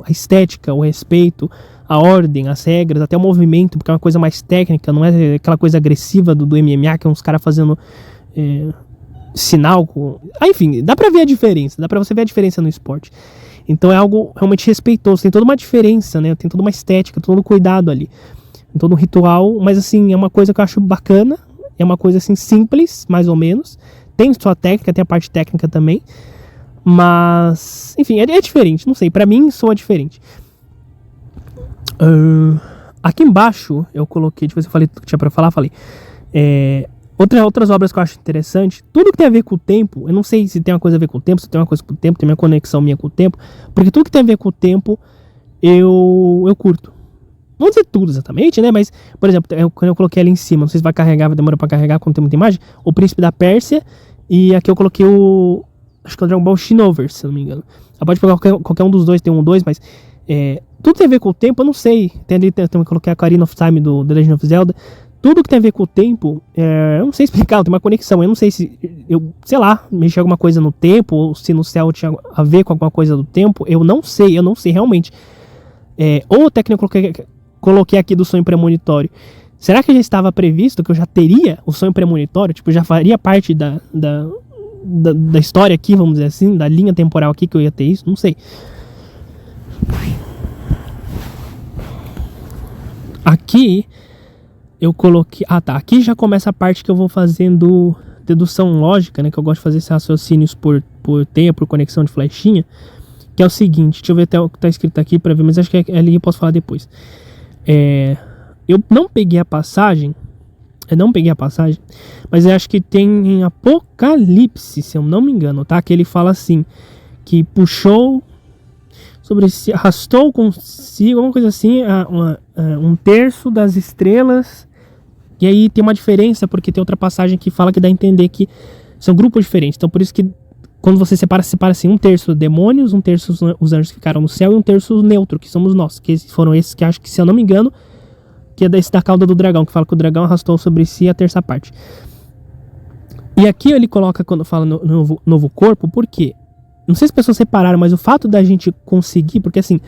[SPEAKER 1] a estética, o respeito, a ordem, as regras, até o movimento, porque é uma coisa mais técnica, não é aquela coisa agressiva do MMA, que é uns caras fazendo sinal. Enfim, dá pra ver a diferença, dá pra você ver a diferença no esporte. Então é algo realmente respeitoso, tem toda uma diferença, né? Tem toda uma estética, todo um cuidado ali. Todo um ritual, mas assim, é uma coisa que eu acho bacana, é uma coisa assim simples, mais ou menos. Tem sua técnica, tem a parte técnica também. Mas, enfim, é diferente, não sei, pra mim soa diferente. Aqui embaixo eu coloquei, deixa eu ver se eu falei tudo que tinha pra falar, falei. Outras obras que eu acho interessante, tudo que tem a ver com o tempo, eu não sei se tem uma coisa a ver com o tempo, se tem uma coisa com o tempo, tem minha conexão minha com o tempo, porque tudo que tem a ver com o tempo eu curto. Não vou dizer tudo exatamente, né, mas, por exemplo, quando eu coloquei ali em cima, não sei se vai carregar, vai demorar pra carregar quando tem muita imagem, o Príncipe da Pérsia, e aqui eu coloquei acho que é o Dragon Ball Xenoverse, se não me engano. Pode pegar qualquer um dos dois, tem um 2, mas tudo tem a ver com o tempo, eu não sei. Eu coloquei a Ocarina of Time do The Legend of Zelda. Tudo que tem a ver com o tempo, eu não sei explicar, tem uma conexão. Eu não sei se sei lá, mexer alguma coisa no tempo, ou se no céu tinha a ver com alguma coisa do tempo. Eu não sei realmente. Ou até que eu coloquei aqui do sonho premonitório. Será que já estava previsto que eu já teria o sonho premonitório? Tipo, já faria parte da história aqui, vamos dizer assim, da linha temporal aqui que eu ia ter isso? Não sei. Aqui eu coloquei... aqui já começa a parte que eu vou fazendo dedução lógica, né? Que eu gosto de fazer esses raciocínios por teia, por conexão de flechinha. Que é o seguinte, deixa eu ver até o que tá escrito aqui pra ver, mas acho que ali eu posso falar depois. Eu não peguei a passagem, mas eu acho que tem em Apocalipse, se eu não me engano, tá? Que ele fala assim, que puxou sobre si, arrastou consigo, alguma coisa assim, um terço das estrelas. E aí tem uma diferença, porque tem outra passagem que fala que dá a entender que são grupos diferentes. Então por isso que quando você separa assim, 1/3 demônios, 1/3 os anjos que ficaram no céu e 1/3 neutro, que somos nós, que foram esses que acho que, se eu não me engano, que é desse da cauda do dragão, que fala que o dragão arrastou sobre si a 3ª parte. E aqui ele coloca, quando fala no novo corpo, por quê? Não sei se as pessoas separaram, mas o fato da gente conseguir, porque assim,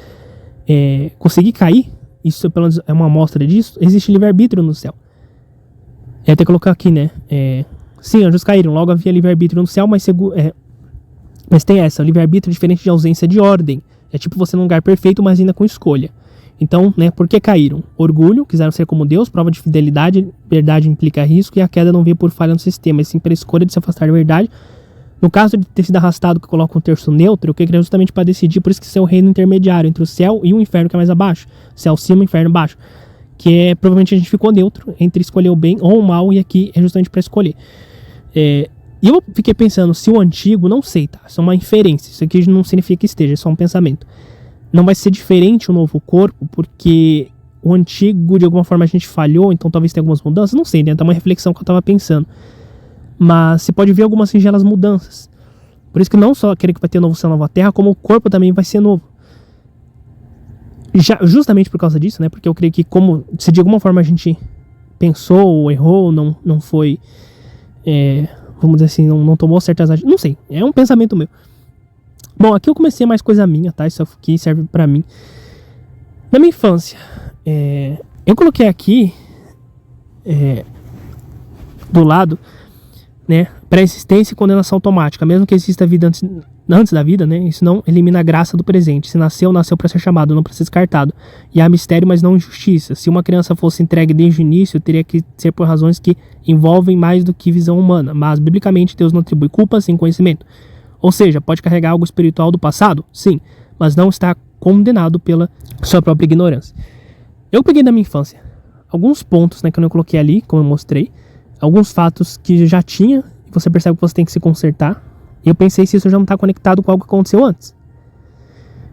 [SPEAKER 1] conseguir cair, isso pelo menos é uma amostra disso, existe livre-arbítrio no céu. Tem que colocar aqui, né? Sim, anjos caíram, logo havia livre-arbítrio no céu, mas tem essa, o livre-arbítrio é diferente de ausência de ordem. É tipo você num lugar perfeito, mas ainda com escolha. Então, né, por que caíram? Orgulho, quiseram ser como Deus, prova de fidelidade, verdade implica risco, e a queda não veio por falha no sistema, mas sim pela escolha de se afastar da verdade. No caso de ter sido arrastado, que coloca 1/3 neutro, o que é justamente para decidir, por isso que isso é o reino intermediário entre o céu e o inferno, que é mais abaixo. Céu acima, inferno abaixo. Que provavelmente a gente ficou neutro entre escolher o bem ou o mal, e aqui é justamente para escolher. E eu fiquei pensando, se o antigo, não sei, tá? Isso é uma inferência, isso aqui não significa que esteja, é só um pensamento. Não vai ser diferente o novo corpo, porque o antigo, de alguma forma, a gente falhou, então talvez tenha algumas mudanças, não sei, né? É uma reflexão que eu tava pensando. Mas você pode ver algumas singelas mudanças. Por isso que não só aquele que vai ter novo céu, nova terra, como o corpo também vai ser novo. Justamente por causa disso, né? Porque eu creio que se de alguma forma a gente pensou ou errou, não foi, vamos dizer assim, não tomou certas atitudes, não sei, é um pensamento meu. Bom, aqui eu comecei mais coisa minha, tá? Isso aqui serve pra mim. Na minha infância, eu coloquei aqui do lado, né, pré-existência e condenação automática. Mesmo que exista vida antes da vida, né, isso não elimina a graça do presente. Se nasceu para ser chamado, não para ser descartado. E há mistério, mas não injustiça. Se uma criança fosse entregue desde o início, teria que ser por razões que envolvem mais do que visão humana. Mas, biblicamente, Deus não atribui culpa sem conhecimento. Ou seja, pode carregar algo espiritual do passado? Sim, mas não está condenado pela sua própria ignorância. Eu peguei da minha infância alguns pontos, né, que eu não coloquei ali, como eu mostrei, alguns fatos que já tinha, e você percebe que você tem que se consertar. E eu pensei se isso já não está conectado com algo que aconteceu antes.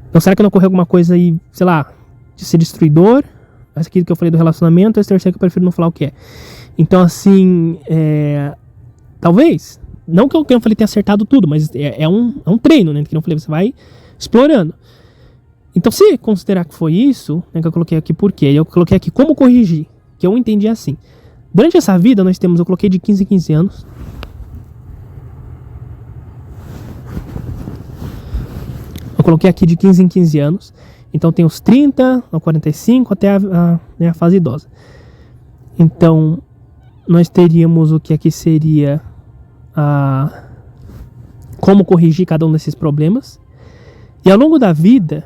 [SPEAKER 1] Então será que não ocorreu alguma coisa aí, sei lá, de ser destruidor? Essa aqui que eu falei do relacionamento, esse terceiro que eu prefiro não falar o que é. Então assim, talvez... Não que eu falei tenha acertado tudo, mas é um treino, né? Que eu falei, você vai explorando. Então, se considerar que foi isso, né, que eu coloquei aqui por quê? Eu coloquei aqui como corrigir, que eu entendi assim. Durante essa vida, eu coloquei de 15 em 15 anos. Eu coloquei aqui de 15 em 15 anos. Então, tem os 30, os 45, até a fase idosa. Então, nós teríamos o que aqui seria... como corrigir cada um desses problemas. E ao longo da vida,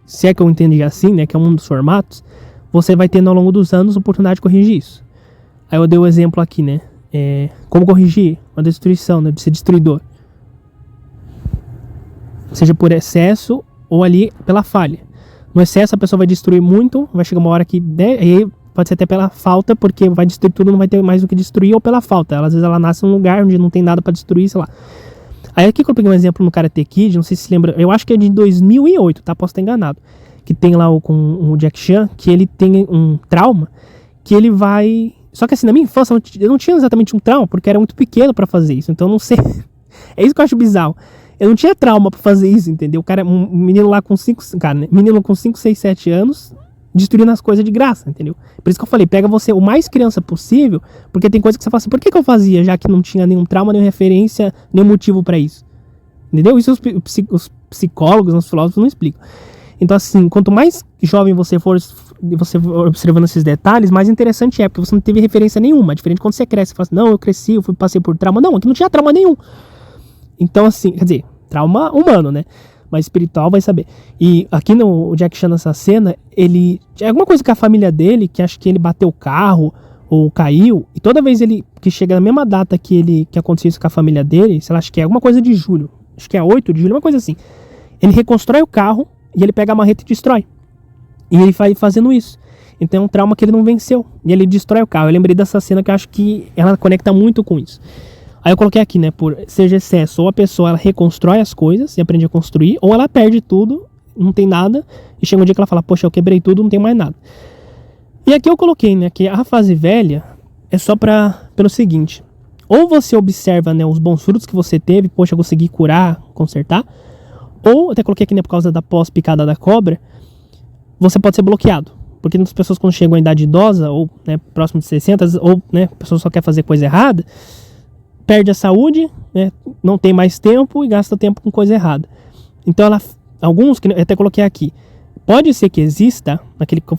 [SPEAKER 1] se é que eu entendi assim, né, que é um dos formatos, você vai tendo ao longo dos anos a oportunidade de corrigir isso. Aí eu dei o exemplo aqui, né, como corrigir uma destruição, né, de ser destruidor, seja por excesso ou ali pela falha. No excesso a pessoa vai destruir muito, vai chegar uma hora que aí pode ser até pela falta, porque vai destruir tudo, não vai ter mais o que destruir, ou pela falta. Às vezes ela nasce num lugar onde não tem nada pra destruir, sei lá. Aí aqui que eu peguei um exemplo no Karate Kid, não sei se lembra, eu acho que é de 2008, tá? Posso estar enganado. Que tem lá com o Jack Chan, que ele tem um trauma, que ele vai... Só que assim, na minha infância, eu não tinha exatamente um trauma, porque era muito pequeno pra fazer isso, então eu não sei... É isso que eu acho bizarro. Eu não tinha trauma pra fazer isso, entendeu? O cara, um menino lá com 5, 6, 7 anos... destruindo as coisas de graça, entendeu? Por isso que eu falei, pega você o mais criança possível, porque tem coisa que você fala assim, por que eu fazia, já que não tinha nenhum trauma, nenhuma referência, nenhum motivo pra isso? Entendeu? Isso os psicólogos, os filósofos não explicam. Então assim, quanto mais jovem você for observando esses detalhes, mais interessante é, porque você não teve referência nenhuma. Diferente quando você cresce, você fala assim, não, eu cresci, passei por trauma. Não, aqui não tinha trauma nenhum. Então assim, quer dizer, trauma humano, né? Mas espiritual vai saber. E aqui no Jack Chan, nessa cena, ele... É alguma coisa com a família dele, que acho que ele bateu o carro, ou caiu, e toda vez que chega na mesma data que aconteceu isso com a família dele, sei lá, acho que é alguma coisa de julho, acho que é 8 de julho, uma coisa assim. Ele reconstrói o carro, e ele pega a marreta e destrói. E ele vai fazendo isso. Então é um trauma que ele não venceu. E ele destrói o carro. Eu lembrei dessa cena que eu acho que ela conecta muito com isso. Aí eu coloquei aqui, né, por seja excesso, ou a pessoa ela reconstrói as coisas e aprende a construir, ou ela perde tudo, não tem nada, e chega um dia que ela fala, poxa, eu quebrei tudo, não tem mais nada. E aqui eu coloquei, né, que a fase velha é só pelo seguinte, ou você observa, né, os bons frutos que você teve, poxa, consegui curar, consertar, ou, até coloquei aqui, né, por causa da pós-picada da cobra, você pode ser bloqueado. Porque muitas pessoas, quando chegam à idade idosa, ou, né, próximo de 60, ou, né, a pessoa só quer fazer coisa errada, perde a saúde, né, não tem mais tempo e gasta tempo com coisa errada. Então, alguns, que eu até coloquei aqui, pode ser que exista, naquele que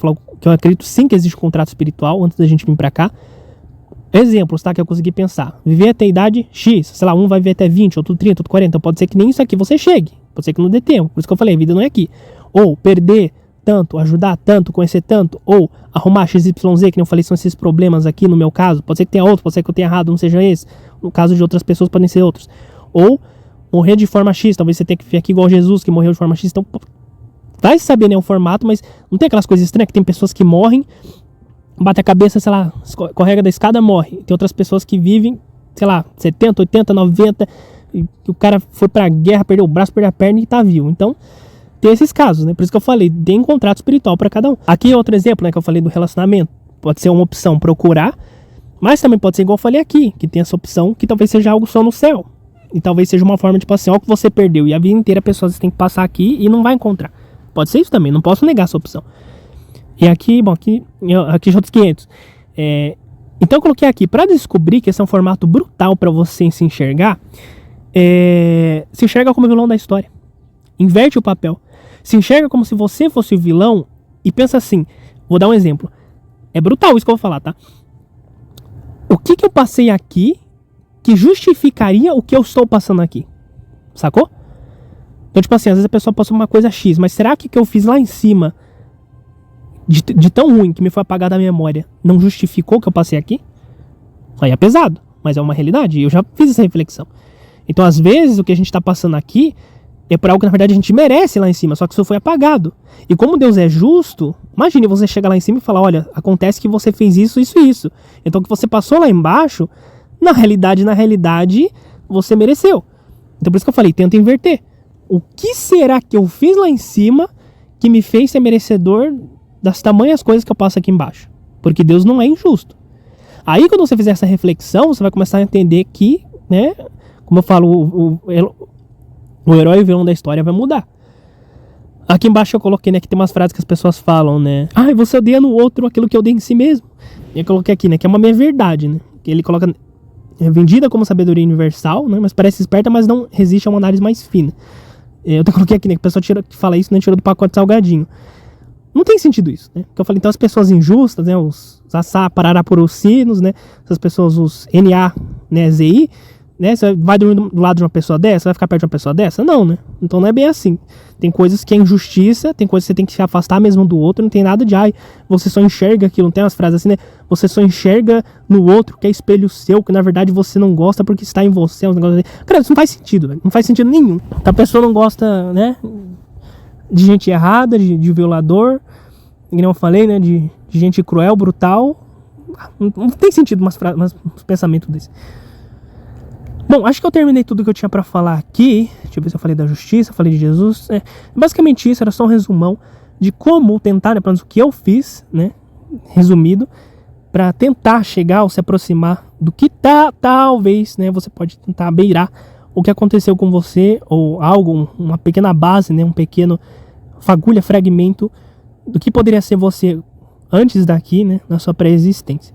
[SPEAKER 1] eu acredito sim que existe um contrato espiritual, antes da gente vir pra cá. Exemplos, tá, que eu consegui pensar. Viver até a idade X, sei lá, um vai viver até 20, outro 30, outro 40, então pode ser que nem isso aqui você chegue, pode ser que não dê tempo, por isso que eu falei, a vida não é aqui. Ou perder tanto, ajudar tanto, conhecer tanto, ou arrumar XYZ, que nem eu falei, são esses problemas aqui no meu caso, pode ser que tenha outro, pode ser que eu tenha errado, não seja esse, no caso de outras pessoas podem ser outros. Ou morrer de forma X, talvez você tenha que vir aqui igual Jesus, que morreu de forma X, então vai saber, né, o formato, mas não tem aquelas coisas estranhas, que tem pessoas que morrem, bate a cabeça, sei lá, escorrega da escada, morre. Tem outras pessoas que vivem, sei lá, 70, 80, 90, e o cara foi pra guerra, perdeu o braço, perdeu a perna e tá vivo. Então, tem esses casos, né? Por isso que eu falei, tem contrato espiritual pra cada um. Aqui é outro exemplo, né, que eu falei do relacionamento. Pode ser uma opção procurar, mas também pode ser igual eu falei aqui, que tem essa opção que talvez seja algo só no céu. E talvez seja uma forma, tipo assim, ó, que você perdeu e a vida inteira a pessoa tem que passar aqui e não vai encontrar. Pode ser isso também, não posso negar essa opção. E aqui, bom, aqui já outros 500. Então eu coloquei aqui, para descobrir que esse é um formato brutal para você se enxergar, se enxerga como vilão da história. Inverte o papel. Se enxerga como se você fosse o vilão e pensa assim, vou dar um exemplo. É brutal isso que eu vou falar, tá? O que eu passei aqui que justificaria o que eu estou passando aqui? Sacou? Então, tipo assim, às vezes a pessoa passou uma coisa X, mas será que o que eu fiz lá em cima, de tão ruim que me foi apagada a memória, não justificou o que eu passei aqui? Aí é pesado, mas é uma realidade, e eu já fiz essa reflexão. Então, às vezes, o que a gente está passando aqui é por algo que, na verdade, a gente merece lá em cima, só que isso foi apagado. E como Deus é justo, imagine você chegar lá em cima e falar, olha, acontece que você fez isso, isso e isso. Então, o que você passou lá embaixo, na realidade, você mereceu. Então, por isso que eu falei, tenta inverter. O que será que eu fiz lá em cima que me fez ser merecedor das tamanhas coisas que eu passo aqui embaixo? Porque Deus não é injusto. Aí, quando você fizer essa reflexão, você vai começar a entender que, né, como eu falo, o herói e o vilão da história vai mudar. Aqui embaixo eu coloquei, né, que tem umas frases que as pessoas falam, né? Você odeia no outro aquilo que eu odeio em si mesmo. E eu coloquei aqui, né, que é uma meia verdade, né? Que ele coloca, é vendida como sabedoria universal, né, mas parece esperta, mas não resiste a uma análise mais fina. Eu até coloquei aqui, né, que a pessoa que fala isso, né, tirou do pacote salgadinho. Não tem sentido isso, né? Porque eu falei, então as pessoas injustas, né, os Assá, Pararapurucinos, né, essas pessoas, os NA, né, ZI, né, você vai dormir do lado de uma pessoa dessa, vai ficar perto de uma pessoa dessa? Não, né? Então não é bem assim. Tem coisas que é injustiça, tem coisas que você tem que se afastar mesmo do outro, não tem nada de, você só enxerga aquilo, não tem umas frases assim, né? Você só enxerga no outro que é espelho seu, que na verdade você não gosta porque está em você, uns negócios assim. Cara, isso não faz sentido, velho. Não faz sentido nenhum. A pessoa não gosta, né, de gente errada, de violador, como eu falei, né, de gente cruel, brutal. Não tem sentido uns pensamentos desses. Bom, acho que eu terminei tudo que eu tinha pra falar aqui. Deixa eu ver se eu falei da justiça, falei de Jesus. Basicamente isso, era só um resumão de como tentar, né, pelo menos o que eu fiz, né, resumido, pra tentar chegar ou se aproximar do que talvez, né, você pode tentar beirar o que aconteceu com você, ou algo, uma pequena base, né, um pequeno fragmento do que poderia ser você antes daqui, né, na sua pré-existência.